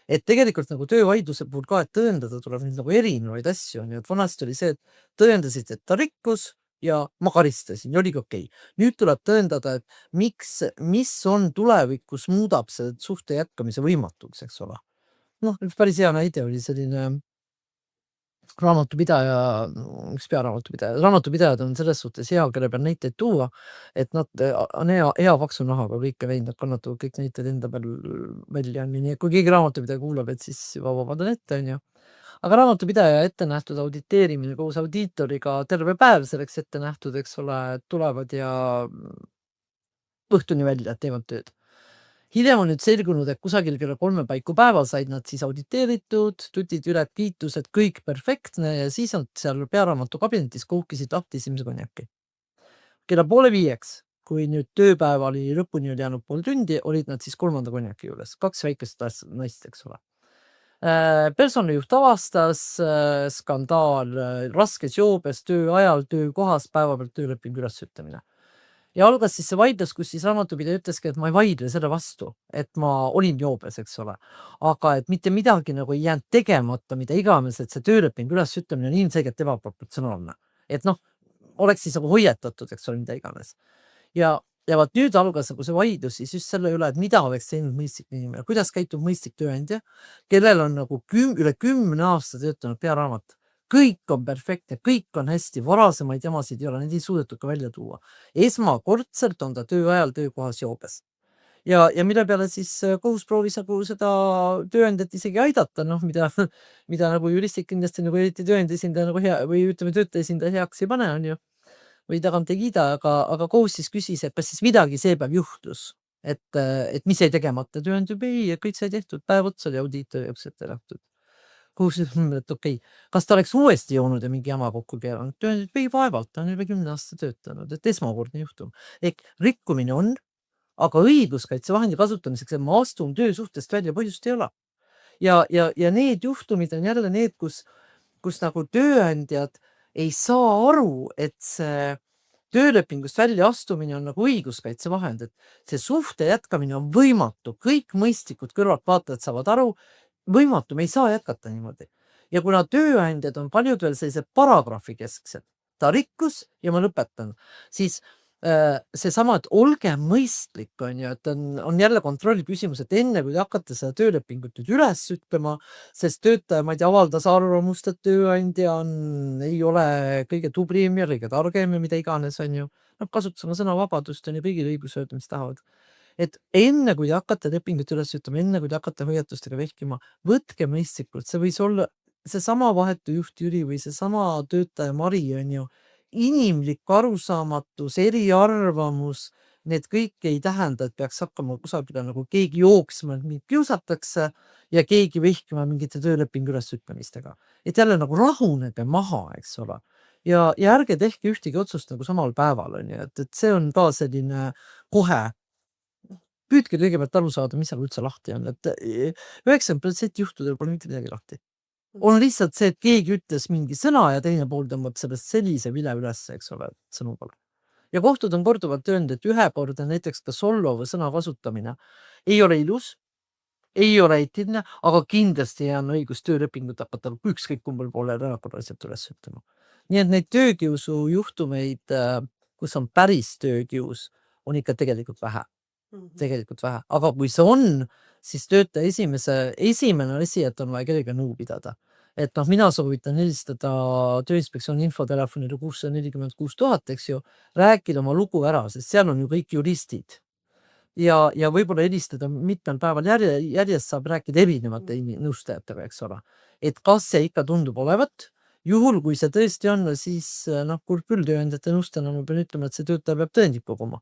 Speaker 2: Et tegelikult nagu töövaidluse puhul ka, et tõendada tuleb nüüd nagu erinevaid asju, on ju, et vanasti oli see, et tõendasid, et ta rikkus ja ma karistasin ja oligi okei. Nüüd tuleb tõendada, et mis on tulevikus muudab selle suhte jätkamise võimatuks, eks ole. Noh, üks päris hea näide oli selline raamatupidaja, üks pearaamatupidaja. Raamatupidajad on selles suhtes hea, kelle peal näiteid tuua, et nad on hea paksu nahaga kõike veinud, nad kannatavad kõik näited enda peal välja, nii et kui keegi raamatupidaja kuulab, et siis juba vabandan ette, on ju. Aga raamatupidaja ette nähtud auditeerimine koos audiitoriga terve päev selleks ette nähtud, eks ole, tulevad ja õhtuni välja teevad tööd. Hiljem on nüüd selgunud, et kusagil kella 3 paiku päeval said nad siis auditeeritud, tutid üle kiitused, kõik perfektne ja siis nad seal pearaamatu kabinetis kuhkisid lahti esimese konjaki. Kella 4:30, kui nüüd tööpäev oli lõpuni oli jäänud pool tundi, olid nad siis 3. konjaki juures, 2 väikest naist, eks ole. Personalijuht avastas skandaal raskes joobes, töö ajal, töökohas, päevapealt töölepingu ülesütlemine. Ja algas siis see vaidlus, kus siis raamatupidaja ütleski, et ma ei vaidle selle vastu, et ma olin joobes, eks ole. Aga et mitte midagi nagu ei jäänud tegemata, mida iganes, et see töölepingu ülesütlemine on ilmselgelt ebaproportsionaalne. Et noh, oleks siis nagu hoiatatud, eks ole, mida iganes. Ja vaat nüüd algas nagu see vaidlus siis just selle üle, et mida oleks teinud mõistlik inimene, kuidas käitub mõistlik tööandja, kellel on nagu üle 10 aasta töötanud pearaamat. Kõik on perfektne, kõik on hästi, varasemaid jamasid ei ole, neid ei suudetud ka välja tuua. Esmakordselt on ta töö ajal töökohas joobes. Ja mille peale siis kohus proovis nagu seda tööandjat isegi aidata, noh, mida nagu juristid kindlasti nagu eriti tööandja esindaja nagu hea või ütleme, töötaja esindaja heaks ei pane, on ju. Või tagant ei kiida, aga kohus siis küsis, et kas siis midagi seepäev juhtus, et mis jäi tegemata. Tööandja juba ei, kõik sai tehtud, päev otsa oli audiitori jaoks ette nähtud. Kohus ütles, et okei, kas ta oleks uuesti joonud ja mingi jama kokku keeranud? Tööandja ütles, ei vaevalt, ta on juba 10 aasta töötanud, et esmakordne juhtum. Ehk rikkumine on, aga õiguskaitsevahendi kasutamiseks, et ma astun töösuhtest välja, põhjust ei ole. Ja need juhtumid on jälle need, kus nagu tööandjad ei saa aru, et see töölepingust välja astumine on nagu õiguskaitsevahend, et see suhte jätkamine on võimatu, kõik mõistlikud kõrvaltvaatajad saavad aru, võimatu, me ei saa jätkata niimoodi. Ja kuna tööandjad on paljud veel sellised paragrahvi kesksed, ta rikkus ja ma lõpetan, siis seesama, et olge mõistlik, on ju, et on jälle kontrolli küsimus, et enne kui te hakkate seda töölepingut nüüd üles ütlema, sest töötaja, ma ei tea, avaldas arvamust, et tööandja ei ole kõige tublim ja kõige targem ja mida iganes, on ju. Nad kasutas oma sõnavabadust, on ju, kõigil õigus öelda, mis tahavad. Et enne kui te hakkate lepingut üles ütlema, enne kui te hakkate hoiatustega vehkima, võtke mõistlikult, see võis olla seesama vahetu juht Jüri või seesama töötaja Mari, on ju, inimlik arusaamatus, eriarvamus, need kõik ei tähenda, et peaks hakkama kusagile nagu keegi jooksma, et mind kiusatakse ja keegi vihkima mingite töölepingu ülesütlemistega. Et jälle nagu rahunege maha, eks ole. Ja ärge tehke ühtegi otsust nagu samal päeval, on ju, et see on ka selline kohe. Püüdke kõigepealt aru saada, mis seal üldse lahti on, et 90% juhtudel pole mitte midagi lahti. On lihtsalt see, et keegi ütles mingi sõna ja teine pool tõmbab sellest sellise vile üles, eks ole, sõnu pole. Ja kohtud on korduvalt öelnud, et ühekordne näiteks ka solvav sõna kasutamine ei ole ilus, ei ole eetiline, aga kindlasti on õigus töölepingut hakata ükskõik kumbal poolel erakorraliselt üles ütlema. Nii et neid töökiusu juhtumeid, kus on päris töökius, on ikka tegelikult vähe. Tegelikult vähe, aga kui see on, siis töötaja esimene asi, et on vaja kellega nõu pidada. Et noh, mina soovitan helistada Tööinspektsiooni infotelefonile 646 000, eks ju, rääkida oma lugu ära, sest seal on ju kõik juristid. Ja võib-olla helistada mitmel päeval järjest saab rääkida erinevate nõustajatega, eks ole. Et kas see ikka tundub olevat, juhul kui see tõesti on, siis noh, kurb küll tööandjate nõustajana ma pean ütlema, et see töötaja peab tõendid koguma.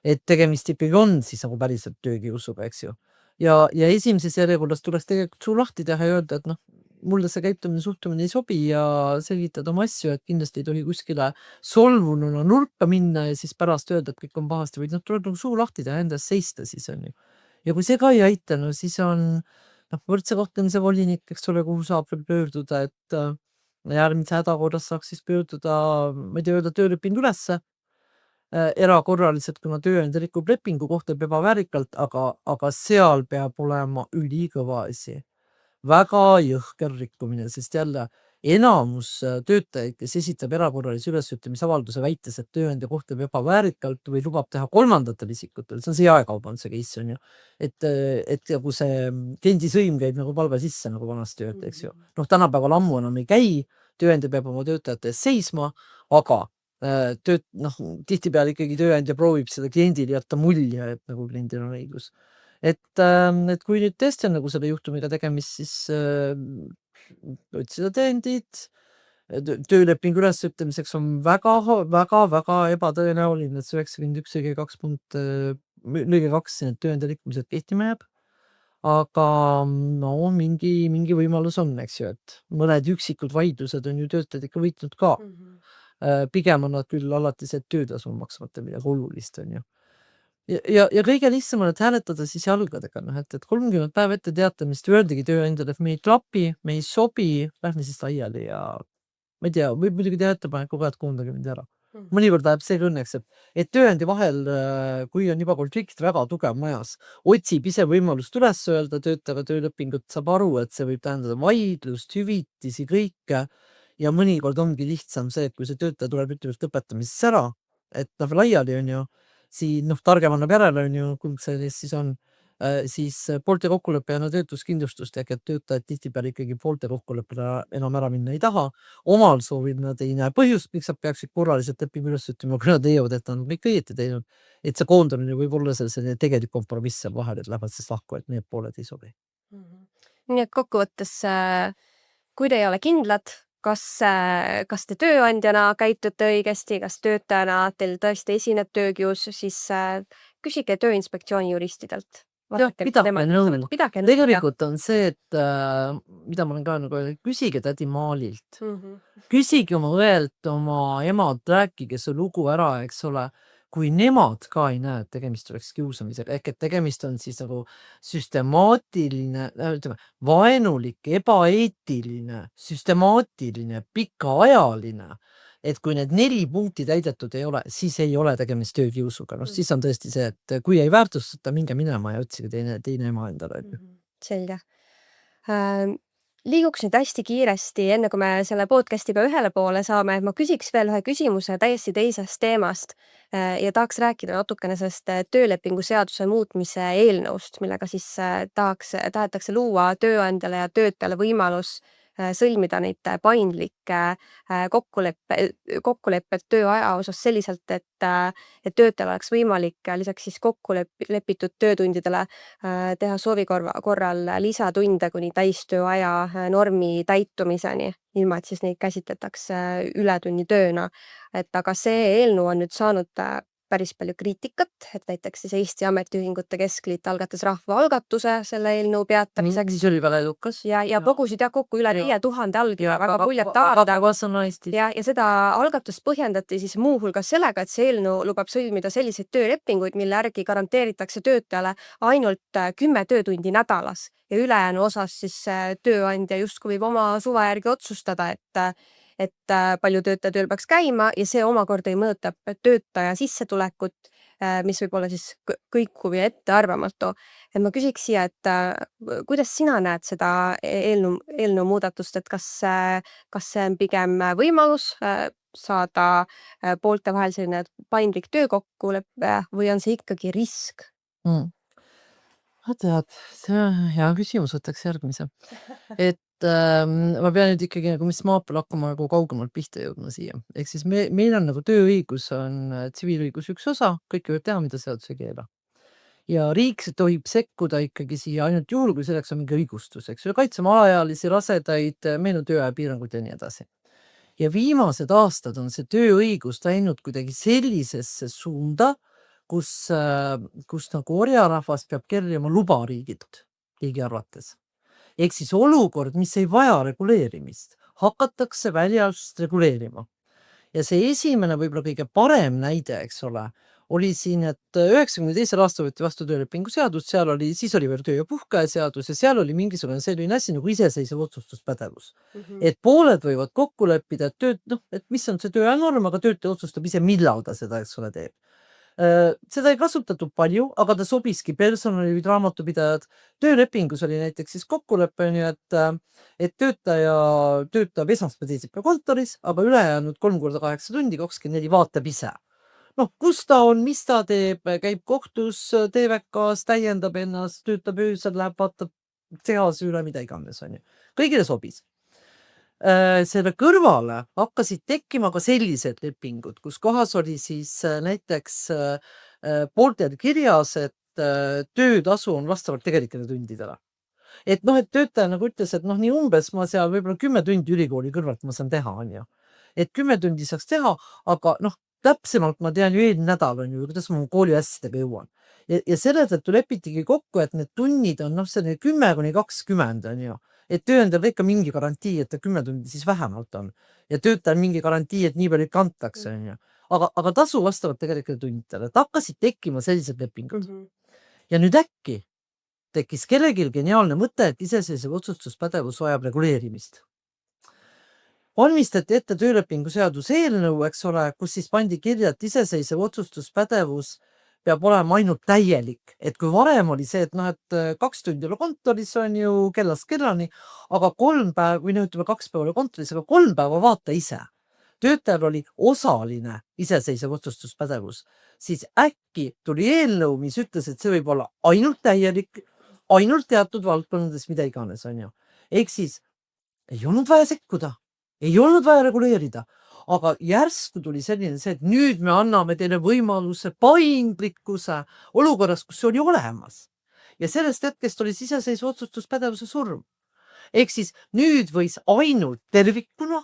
Speaker 2: Et tegemist ikkagi on siis nagu päriselt töökiusuga, eks ju. Ja esimeses järjekorras tuleks tegelikult suu lahti teha ja öelda, et noh, mulle see käitumine, suhtumine ei sobi ja selgitada oma asju, et kindlasti ei tohi kuskile solvununa nurka minna ja siis pärast öelda, et kõik on pahasti, vaid noh, tuleb nagu suu lahti teha, enda eest seista siis on ju. Ja kui see ka ei aita, no siis on noh, võrdse kohtlemise volinik, eks ole, kuhu saab veel pöörduda, et järgmise hädakorras saaks siis pöörduda, ma ei tea, öelda tööleping ülesse, erakorraliselt, kuna tööandja rikub lepingu, kohtleb ebaväärikalt, aga seal peab olema ülikõva asi. Väga jõhker rikkumine, sest jälle enamus töötajaid, kes esitab erakorralise ülesütlemisavalduse väites, et tööandja kohtleb ebaväärikalt või lubab teha kolmandatel isikutel, see on see jaekaubanduse case on ju. Et nagu see kliendisõim käib nagu palga sisse, nagu vanasti öeldi, eks ju. Noh, tänapäeval ammu enam ei käi, tööandja peab oma töötajate eest seisma, aga tihtipeale ikkagi tööandja proovib seda kliendile jätta mulje, et nagu kliendil on õigus. Et kui nüüd tõesti on nagu selle juhtumiga tegemist, siis otsida tõendid, töölepingu ülesütlemiseks on väga ebatõenäoline, et see 91 lõige 2 need tööandja rikkumised kehtima jääb. Aga no mingi võimalus on, eks ju, et mõned üksikud vaidlused on ju töötajad ikka võitnud ka. Pigem on nad küll alati see töötasu maksmata midagi olulist, on ju. Ja kõige lihtsam on, et hääletada siis jalgadega, noh, et 30 päeva ette teatamist öeldigi tööandjale, et me ei klapi, me ei sobi, lähme siis laiali ja ma ei tea, võib muidugi teha ettepaneku ka, et koondage mind ära. Mõnikord läheb see õnneks, et tööandja vahel, kui on juba konflikt väga tugev majas, otsib ise võimalust üles öelda töötava töölepingut, saab aru, et see võib tähendada vaidlust, hüvitisi, kõike. Ja mõnikord ongi lihtsam see, et kui see töötaja tuleb ütleb, et lõpetame siis ära, et noh, laiali on ju, siin noh, targem annab järele on ju, kui see siis on, siis poolte kokkulepe ja töötuskindlustust ehk et töötajad tihtipeale ikkagi poolte kokkuleppele enam ära minna ei taha. Omal soovil nad ei näe põhjust, miks nad peaksid korraliselt lepingu üles ütlema, kui nad leiavad, et nad on kõik õieti teinud. Et see koondamine võib olla selline tegelik kompromiss seal vahel, et lähevad siis lahku, et need pooled ei sobi.
Speaker 1: Nii et kokkuvõttes, kui te ei ole kindlad, kas te tööandjana käitute õigesti, kas töötajana teil tõesti esineb töökius, siis küsige Tööinspektsiooni juristidelt.
Speaker 2: Pidage nõu. Tegelikult on see, et mida ma olen ka nagu öelnud, küsige tädi Maalilt. Küsige oma õelt, oma emad, rääkige see lugu ära, eks ole. Kui nemad ka ei näe, et tegemist oleks kiusamisega, ehk et tegemist on siis nagu süstemaatiline, ütleme, vaenulik, ebaeetiline, süstemaatiline, pikaajaline, et kui need 4 punkti täidetud ei ole, siis ei ole tegemist töökiusuga. No siis on tõesti see, et kui ei väärtustata, minge minema ja otsige teine ema endale.
Speaker 1: Selge. Liiguks nüüd hästi kiiresti, enne kui me selle podcasti ühele poole saame, et ma küsiks veel ühe küsimuse täiesti teisest teemast ja tahaks rääkida natukene sellest töölepingu seaduse muutmise eelnõust, millega siis tahetakse luua tööandjale ja töötajale võimalus sõlmida neid paindlikke kokkulepped tööaja osas selliselt, et töötajal oleks võimalik lisaks siis kokkulepitud töötundidele teha soovi korral lisatunde kuni täistööaja normi täitumiseni, ilma et siis neid käsitletakse ületunnitööna. Et aga see eelnõu on nüüd saanud päris palju kriitikat, et näiteks siis Eesti Ametiühingute Keskliit algatas rahvaalgatuse selle eelnõu peatamiseks
Speaker 2: Mis oli väga edukas.
Speaker 1: ja kogusid kokku üle
Speaker 2: Ja.
Speaker 1: 5000 allkirja,
Speaker 2: Ja
Speaker 1: väga
Speaker 2: väga
Speaker 1: muljetavaldav.
Speaker 2: vasanaisesti.
Speaker 1: Ja seda algatust põhjendati siis muuhulgas sellega, et see eelnõu lubab sõlmida selliseid töölepinguid, mille järgi garanteeritakse töötajale ainult 10 töötundi nädalas ja ülejäänu osas siis tööandja justkui võib oma suva järgi otsustada, et palju töötaja tööl peaks käima ja see omakorda ei mõjuta töötaja sissetulekut, mis võib olla siis kõikuv ja ettearvamatu. Et ma küsiks siia, et kuidas sina näed seda eelnõu muudatust, et kas see on pigem võimalus saada poolte vahel selline paindlik töökokkulepe või on see ikkagi risk?
Speaker 2: Tead, see on hea küsimus, võtaks järgmise. Et ma pean nüüd ikkagi nagu mis maad peal hakkama nagu kaugemalt pihta jõudma siia. Ehk siis meil on nagu tööõigus on tsiviilõigus üks osa, kõik võivad teha, mida seadus ei keela. Ja riik tohib sekkuda ikkagi siia ainult juhul, kui selleks on mingi õigustus, eks ju, kaitsema alaealisi, rasedaid, meil on tööajapiirangud ja nii edasi. Ja viimased aastad on see tööõigus läinud kuidagi sellisesse suunda, kus nagu orjarahvas peab kerjama luba riigilt, riigi arvates. Ehk siis olukord, mis ei vaja reguleerimist, hakatakse väljast reguleerima. Ja see esimene võib-olla kõige parem näide, eks ole, oli siin, et 92. aastal võeti vastu töölepingu seadus, siis oli veel töö- ja puhkeaja seadus ja seal oli mingisugune selline asi nagu iseseisev otsustuspädevus. Et pooled võivad kokku leppida, et mis on see tööaja norm, aga töötaja otsustab ise, millal ta seda, eks ole, teeb. Seda ei kasutatud palju, aga ta sobiski personalid, raamatupidajad. Töölepingus oli näiteks siis kokkulepe, et töötaja töötab esmaspäev, teisipäev kontoris, aga ülejäänud 3 × 8 tundi, 24 vaatab ise. Kus ta on, mis ta teeb, käib kohtus, TVK-s, täiendab ennast, töötab öösel, läheb, vaatab tehase üle, mida iganes on ju. Kõigile sobis. Selle kõrvale hakkasid tekkima ka sellised lepingud, kus kohas oli siis näiteks pooltel kirjas, et töötasu on vastavalt tegelikele tundidele. Et töötaja nagu ütles, et nii umbes ma seal võib-olla 10 tundi ülikooli kõrvalt ma saan teha, on ju. Et 10 tundi saaks teha, aga täpsemalt ma tean ju eelmine nädal on ju, kuidas ma mu kooli asjadega jõuan. Ja selle tõttu lepitigi kokku, et need tunnid on selline 10–20 on ju. Et tööandjal ikka mingi garantii, et ta 10 tundi siis vähemalt on. Ja töötajal mingi garantii, et nii palju ikka antakse, on ju. Aga tasu vastavalt tegelikele tundidele. Et hakkasid tekkima sellised lepingud. Ja nüüd äkki tekkis kellelgi geniaalne mõte, et iseseisev otsustuspädevus vajab reguleerimist. Valmistati ette töölepingu seaduse eelnõu, eks ole, kus siis pandi kirja, et iseseisev otsustuspädevus peab olema ainult täielik. Et kui varem oli see, et 2 tundi olla kontoris on ju kellast kellani, aga 3 päeva, või 2 päeva olla kontoris, aga 3 päeva vaata ise. Töötajal oli osaline iseseisev otsustuspädevus. Siis äkki tuli eelnõu, mis ütles, et see võib olla ainult täielik, ainult teatud valdkondades, mida iganes on ju. Ehk siis ei olnud vaja sekkuda, ei olnud vaja reguleerida. Aga järsku tuli selline see, et nüüd me anname teile võimaluse paindlikkuse olukorras, kus see oli olemas. Ja sellest hetkest oli iseseisva otsustuspädevuse surm. Ehk siis nüüd võis ainult tervikuna,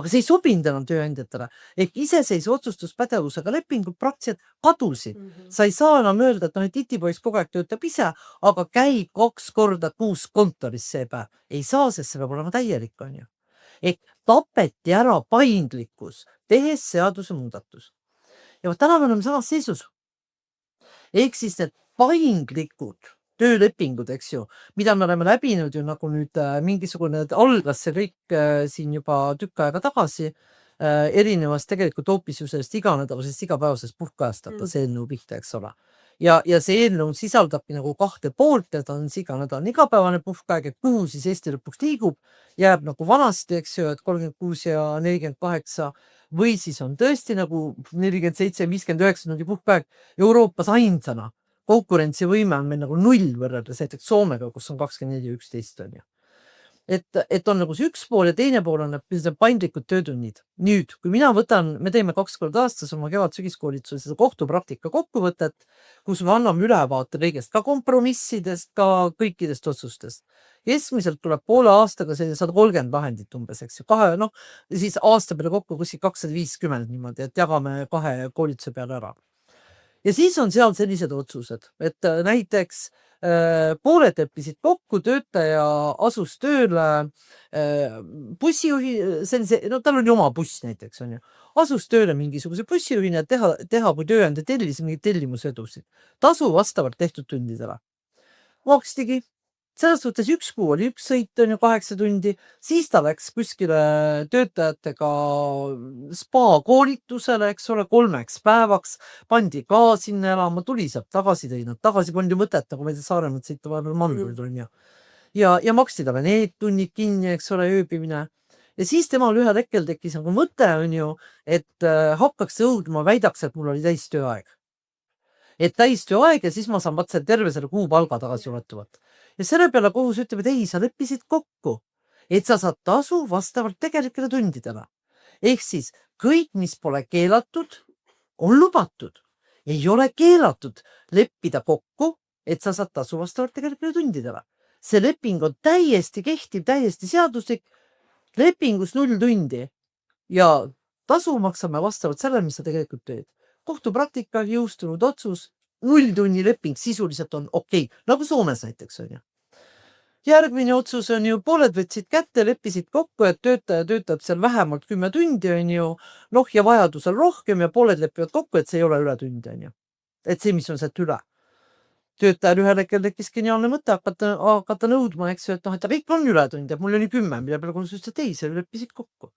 Speaker 2: aga see ei sobinud enam tööandjatele. Ehk iseseisva otsustuspädevusega lepingud praktiliselt kadusid. Sa ei saa enam öelda, et titipoiss kogu aeg töötab ise, aga käib 2 korda kuus kontoris see päev. Ei saa, sest see peab olema täielik, on ju. Ehk tapeti ära paindlikkus, tehes seaduse muudatus. Ja täna me oleme samas seisus. Ehk siis need paindlikud töölepingud, eks ju, mida me oleme läbinud ju nagu nüüd mingisugune, algas see kõik siin juba tükk aega tagasi, erinevast tegelikult hoopis ju sellest iganädalasest igapäevasest puhkeajast hakkas eelnõu pihta, eks ole. Ja see eelnõu sisaldabki nagu 2 poolt, et on iganädalane igapäevane puhkeaeg, et kuhu siis Eesti lõpuks liigub, jääb nagu vanasti, eks ju, et 36 ja 48 või siis on tõesti nagu 47 ja 59 tundi puhkeaeg Euroopas ainsana. Konkurentsivõime on meil nagu 0 võrreldes näiteks Soomega, kus on 24 ja 11 on ju. Et on nagu see üks pool ja teine pool on paindlikud töötunnid. Nüüd, kui me teeme 2 korda aastas oma kevad-sügiskoolitusel seda kohtupraktika kokkuvõtet, kus me anname ülevaate kõigest, ka kompromissidest, ka kõikidest otsustest. Keskmiselt tuleb poole aastaga selline 130 lahendit umbes, eks ju, siis aasta peale kokku kuskil 250 niimoodi, et jagame 2 koolituse peale ära. Ja siis on seal sellised otsused, et näiteks pooled leppisid kokku, töötaja asus tööle bussijuhi, tal oli oma buss näiteks, on ju. Asus tööle mingisuguse bussijuhina teha, kui tööandja tellis mingeid tellimusedusid. Tasu vastavalt tehtud tundidele. Makstigi. Selles suhtes 1 kuu oli 1 sõit, on ju, 8 tundi, siis ta läks kuskile töötajatega spa koolitusele, eks ole, 3 päevaks, pandi ka sinna elama, tuli sealt tagasi, tõi nad tagasi, polnud ju mõtet, nagu meil Saaremaalt sõita vahepeal mandril on ju. Ja maksti talle need tunnid kinni, eks ole, ööbimine. Ja siis temal ühel hetkel tekkis nagu mõte, on ju, et hakkaks jõudma, väidaks, et mul oli täistööaeg. Et täistööaeg ja siis ma saan vaat terve selle kuu palga tagasi ulatuvalt. Ja selle peale kohus ütleb, et ei, sa leppisid kokku, et sa saad tasu vastavalt tegelikele tundidele. Ehk siis kõik, mis pole keelatud, on lubatud. Ei ole keelatud leppida kokku, et sa saad tasu vastavalt tegelikele tundidele. See leping on täiesti kehtiv, täiesti seaduslik, lepingus 0 tundi ja tasu maksame vastavalt sellele, mis sa tegelikult teed. Kohtupraktika, jõustunud otsus, 0 tunni leping sisuliselt on okei, nagu Soomes näiteks on ju. Järgmine otsus on ju, pooled võtsid kätte, leppisid kokku, et töötaja töötab seal vähemalt 10 tundi on ju, ja vajadusel rohkem ja pooled leppivad kokku, et see ei ole ületund on ju. Et see, mis on sealt üle. Töötajal ühel hetkel tekkis geniaalne mõte hakata nõudma, eks ju, et et kõik on ületund, et mul oli 10, mille peale kohus ütles, et ei, see leppisid kokku.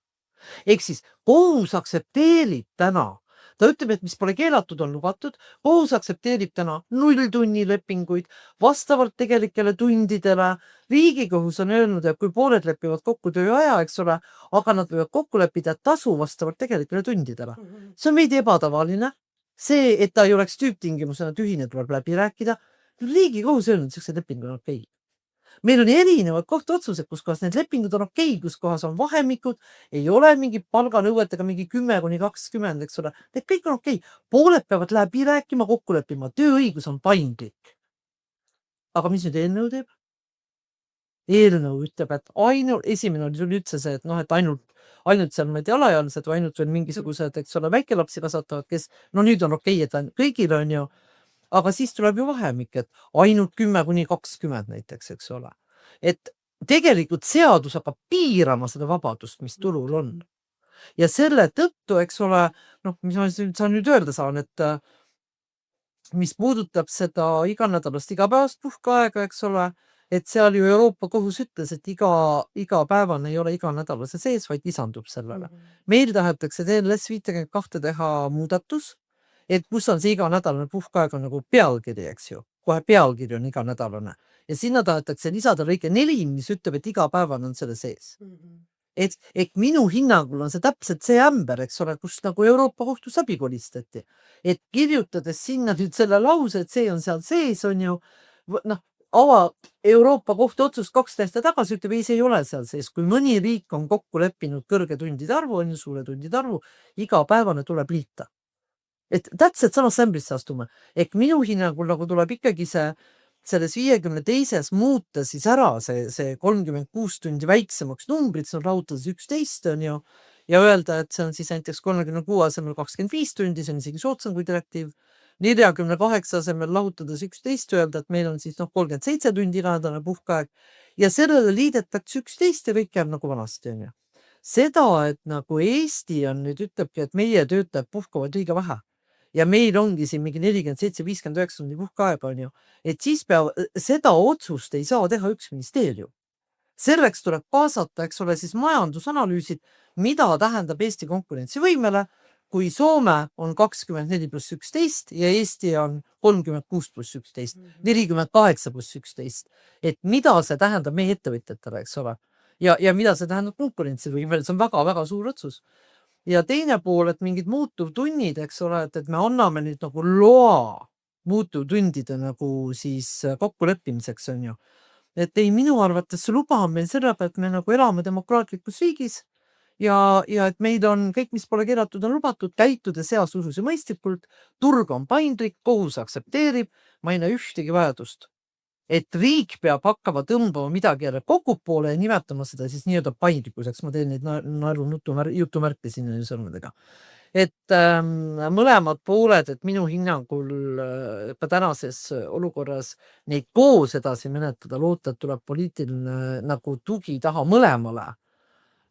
Speaker 2: Ehk siis kohus aksepteerib täna. Ta ütleb, et mis pole keelatud, on lubatud. Kohus aksepteerib täna 0 tunni lepinguid vastavalt tegelikele tundidele. Riigikohus on öelnud, et kui pooled leppivad kokku tööaja, eks ole, aga nad võivad kokku leppida tasu vastavalt tegelikele tundidele. See on veidi ebatavaline. See, et ta ei oleks tüüptingimusena tühine, tuleb läbi rääkida. Riigikohus öelnud, et sellised lepingud on okei. Meil on erinevad kohtuotsused, kus kohas need lepingud on okei, kus kohas on vahemikud, ei ole mingi palganõuetega mingi 10–20, eks ole. Need kõik on okei. Pooled peavad läbi rääkima, kokku leppima. Tööõigus on paindlik. Aga mis nüüd eelnõu teeb? Eelnõu ütleb, et esimene oli sul üldse see, et et ainult seal need alaealised või ainult veel mingisugused, eks ole, väikelapsi kasvatavad, kes, nüüd on okei, et kõigil on ju. Aga siis tuleb ju vahemik, et ainult 10–20 näiteks, eks ole. Et tegelikult seadus hakkab piirama seda vabadust, mis turul on. Ja selle tõttu, eks ole, mis ma saan nüüd öelda saan, et mis puudutab seda iganädalast igapäevast puhkeaega, eks ole, et seal ju Euroopa kohus ütles, et iga päevane ei ole iganädalase sees, vaid lisandub sellele. Meil tahetakse TLS 52 teha muudatus, et kus on see iganädalane puhkeaeg on nagu pealkiri, eks ju. Kohe pealkiri on iganädalane. Ja sinna tahetakse lisada lõike 4, mis ütleb, et igapäevane on selle sees. Et minu hinnangul on see täpselt see ämber, eks ole, kus nagu Euroopa kohtus läbi kolistati. Et kirjutades sinna nüüd selle lause, et see on seal sees, on ju, Euroopa kohtu otsus 2 aastat tagasi ütleb, ei, see ei ole seal sees. Kui mõni riik on kokku leppinud kõrge tundide arvu, on ju suure tundide arvu, igapäevane tuleb liita. Et täpselt samast ämbrisse astume. Ehk minu hinnangul nagu tuleb ikkagi selles 52. muuta siis ära see 36 tundi väiksemaks numbrit, see on raudades 11 on ju, ja öelda, et see on siis näiteks 36 asemel 25 tundi, see on isegi soodsam kui direktiiv. 48 asemel lahutades 11 öelda, et meil on siis 37 tundi iganädalane puhkeaeg ja sellele liidetakse 11 ja kõik jääb nagu vanasti on ju. Seda, et nagu Eesti on nüüd ütlebki, et meie töötajad puhkavad liiga vähe ja meil ongi siin mingi 47-59 tundi puhkeaega on ju, et siis seda otsust ei saa teha üks ministeerium. Selleks tuleb kaasata, eks ole, siis majandusanalüüsid, mida tähendab Eesti konkurentsivõimele, kui Soome on 24+11 ja Eesti on 36+11, 48+11, et mida see tähendab meie ettevõtjatele, eks ole, ja mida see tähendab konkurentsivõimele, see on väga-väga suur otsus. Ja teine pool, et mingid muutuvtunnid, eks ole, et me anname nüüd nagu loa muutuvtundide nagu siis kokkuleppimiseks on ju. Et ei, minu arvates see luba on meil selle pealt, et me nagu elame demokraatlikus riigis ja et meid on kõik, mis pole keelatud, on lubatud, käitudes heas usus ja mõistlikult, turg on paindlik, kohus aktsepteerib, ma ei näe ühtegi vajadust, et riik peab hakkama tõmbama midagi jälle kogu poole ja nimetama seda siis nii-öelda paindlikkuseks. Ma teen neid naeru jutumärke sinna sõrmedega. Et mõlemad pooled, et minu hinnangul ka tänases olukorras neid koos edasi menetleda, loota, et tuleb poliitiline nagu tugi taha mõlemale.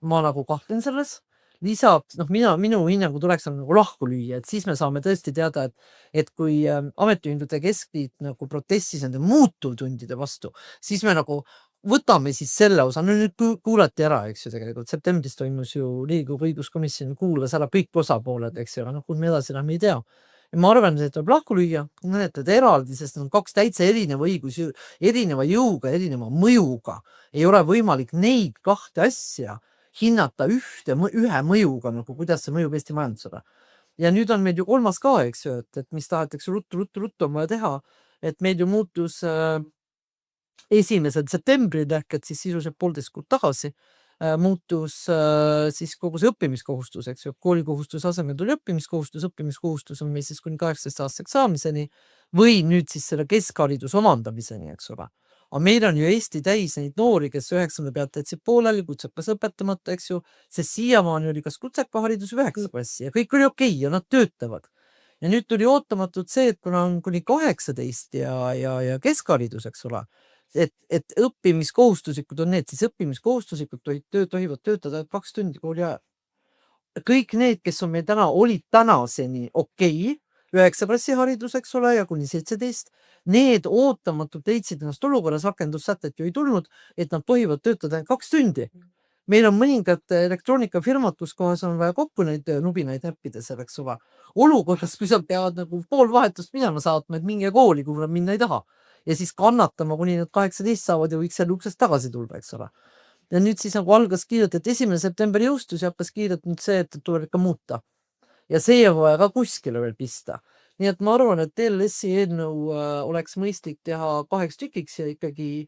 Speaker 2: Ma nagu kahtlen selles. Lisab, minu hinnangu tuleks nagu lahku lüüa, et siis me saame tõesti teada, et kui ametiühingute keskliit nagu protestis nende muutuvtundide vastu, siis me nagu võtame siis selle osa, no nüüd kuulati ära, eks ju, tegelikult septembris toimus ju Riigikogu õiguskomisjon, kuulas ära kõik osapooled, eks ju, aga kuhu me edasi enam ei tea. Ja ma arvan, et tuleb lahku lüüa, menetleda eraldi, sest on kaks täitsa erineva erineva jõuga, erineva mõjuga. Ei ole võimalik neid kahte asja hinnata ühe mõjuga, nagu kuidas see mõjub Eesti majandusele. Ja nüüd on meil ju kolmas ka, eks ju, et mis tahetakse ruttu on vaja teha, et meil ju muutus 1. septembril ehk et siis sisuliselt 1,5 kuud tagasi muutus siis kogu see õppimiskohustus, eks ju, koolikohustuse asemel tuli õppimiskohustus on meil siis kuni 18-aastaseks saamiseni või nüüd siis selle keskhariduse omandamiseni, eks ole. Aga meil on ju Eesti täis neid noori, kes 9. pealt jätsid pooleli, kutsekas õpetamata, eks ju, sest siiamaani oli kas kutsekaharidus 9. klassi ja kõik oli okei ja nad töötavad. Ja nüüd tuli ootamatult see, et kuna on kuni 18 ja keskharidus, eks ole, et õppimiskohustuslikud on need, siis õppimiskohustuslikud tohivad töötada 2 tundi kooli ajal. Kõik need, kes on meil olid tänaseni okei, 9. klassi haridus, eks ole, ja kuni 17, need ootamatult leidsid ennast olukorras, rakendussätet ju ei tulnud, et nad tohivad töötada 2 tundi. Meil on mõningad elektroonikafirmad, kus kohas on vaja kokku neid nubinaid näppida seal, eks ole. Olukorras, kui sa peavad nagu pool vahetust minema saatma, et minge kooli, kuhu nad minna ei taha. Ja siis kannatama, kuni nad 18 saavad ja võiks seal uksest tagasi tulla, eks ole. Ja nüüd siis nagu algas kiirelt, et 1. september jõustus ja hakkas kiirelt nüüd see, et tuleb ikka muuta. Ja see on vaja ka kuskile veel pista. Nii et ma arvan, et TLS-i eelnõu oleks mõistlik teha 2 tükiks ja ikkagi,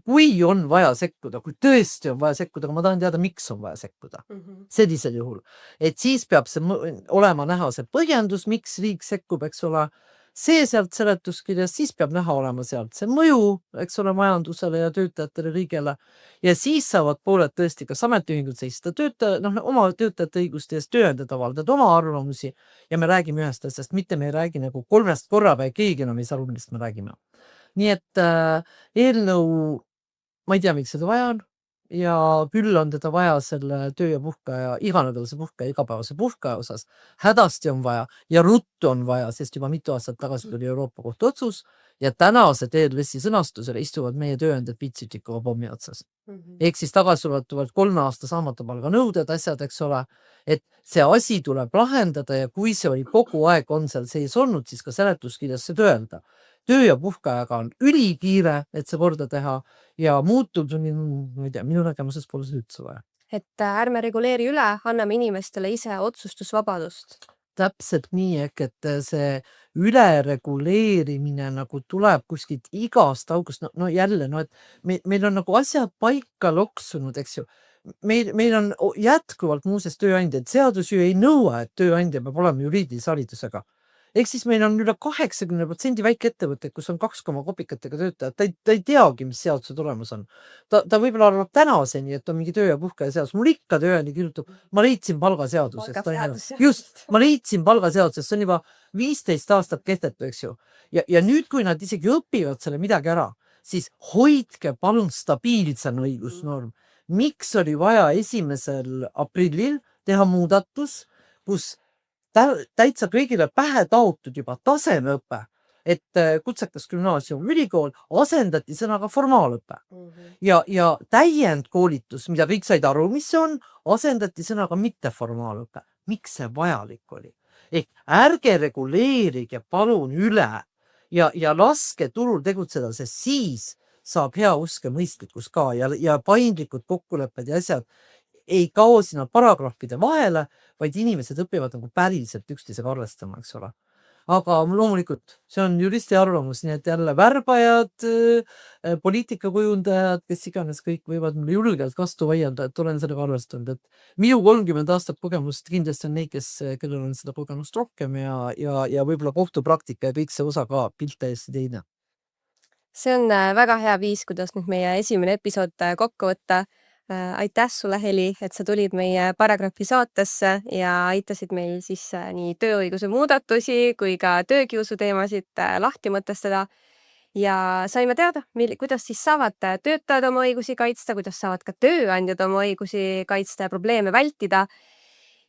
Speaker 2: kui on vaja sekkuda, kui tõesti on vaja sekkuda, aga ma tahan teada, miks on vaja sekkuda. Sellisel juhul. Et siis peab see olema näha see põhjendus, miks riik sekkub, eks ole, see sealt seletuskirjas, siis peab näha olema sealt see mõju, eks ole, majandusele ja töötajatele riigele. Ja siis saavad pooled tõesti, kas ametiühingud seista oma töötajate õiguste eest, tööandjad avaldavad oma arvamusi ja me räägime ühest asjast, mitte me ei räägi nagu 3 korrapäev, keegi enam ei saa aru, millest me räägime. Nii et eelnõu, ma ei tea, miks seda vaja on ja küll on teda vaja selle töö ja puhkeaja, iganädalase puhkeaja, igapäevase puhkeaja osas. Hädasti on vaja ja ruttu on vaja, sest juba mitu aastat tagasi tuli Euroopa Kohtu otsus ja tänase TLS-i sõnastusele istuvad meie tööandjad pitsitikuga pommi otsas. Ehk siis tagasiulatuvalt 3 aasta saamata palga nõuded, asjad, eks ole, et see asi tuleb lahendada ja kui see oli kogu aeg on seal sees olnud, siis ka seletuskirjas seda öelda. Töö ja puhkeajaga on ülikiire, et see korda teha ja muutub, ma ei tea, minu nägemuses pole see üldse vaja.
Speaker 1: Et ärme reguleeri üle, anname inimestele ise otsustusvabadust.
Speaker 2: Täpselt nii, et see ülereguleerimine nagu tuleb kuskilt igast august, no jälle, et meil on nagu asjad paika loksunud, eks ju. Meil on jätkuvalt muuseas tööandjad, seadus ju ei nõua, et tööandja peab olema juriidilise haridusega. Ehk siis meil on üle 80% väikeettevõtteid, kus on 2 kopikatega töötajad, ta ei teagi, mis seaduse tulemus on. Ta võib-olla arvab tänaseni, et on mingi töö ja puhkeaja seadus. Mul ikka tööandja kirjutab, ma leidsin palgaseadusest. Just, ma leidsin palgaseadusest, see on juba 15 aastat kehtetu, eks ju. Ja nüüd, kui nad isegi õpivad selle midagi ära, siis hoidke palun stabiilsena õigusnorm. Miks oli vaja 1. aprillil teha muudatus, kus täitsa kõigile pähe taotud juba tasemeõpe, et kutsekas gümnaasium, ülikool asendati sõnaga formaalõpe. Ja täiendkoolitus, mida kõik said aru, mis see on, asendati sõnaga mitteformaalõpe. Miks see vajalik oli? Ehk ärge reguleerige palun üle ja laske turul tegutseda, sest siis saab hea uske mõistlikkus ka ja paindlikud kokkulepped ja asjad ei kao sinna paragrahvide vahele, vaid inimesed õpivad nagu päriselt üksteisega arvestama, eks ole. aga loomulikult see on juristi arvamus, nii et jälle värbajad, poliitikakujundajad, kes iganes kõik võivad mulle julgelt vastu vaielda, et olen sellega arvestanud, et minu 30 aastat kogemust kindlasti on neid, kellel on seda kogemust rohkem ja võib-olla kohtupraktika ja kõik see osa ka pilt täiesti teine.
Speaker 1: See on väga hea viis, kuidas nüüd meie esimene episood kokku võtta. Aitäh sulle, Heli, et sa tulid meie Paragrahvi saatesse ja aitasid meil siis nii tööõiguse muudatusi kui ka töökiusu teemasid lahti mõtestada. Ja saime teada, kuidas siis saavad töötajad oma õigusi kaitsta, kuidas saavad ka tööandjad oma õigusi kaitsta ja probleeme vältida.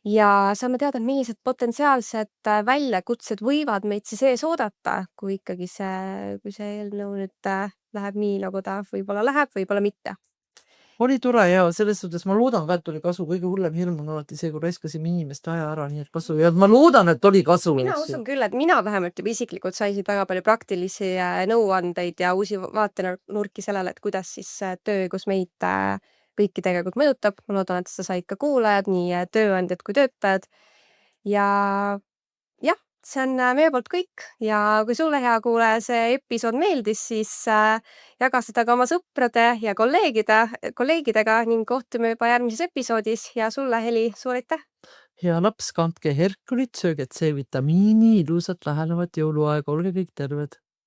Speaker 1: Ja saame teada, millised potentsiaalsed väljakutsed võivad meid siis ees oodata, kui ikkagi kui see eelnõu nüüd läheb nii, nagu ta võib-olla läheb, võib-olla mitte.
Speaker 2: Oli tore ja selles suhtes ma loodan ka, et oli kasu. Kõige hullem hirm on alati see, kui raiskasime inimeste aja ära, nii et kasu ja ma loodan, et oli kasu.
Speaker 1: Mina usun küll, et mina vähemalt juba isiklikult saisid väga palju praktilisi nõuandeid ja uusi vaatenurki sellele, et kuidas siis tööõigus meid kõiki tegelikult mõjutab. Ma loodan, et sa said ka kuulajad, nii tööandjad kui töötajad. Ja jah, see on meie poolt kõik ja kui sulle, hea kuulaja, see episood meeldis, siis jaga seda ka oma sõprade ja kolleegidega ning kohtume juba järgmises episoodis ja sulle, Heli, suur aitäh!
Speaker 2: Hea laps, kandke Herkulit, sööge C-vitamiini, ilusat lähenevat jõuluaega, olge kõik terved!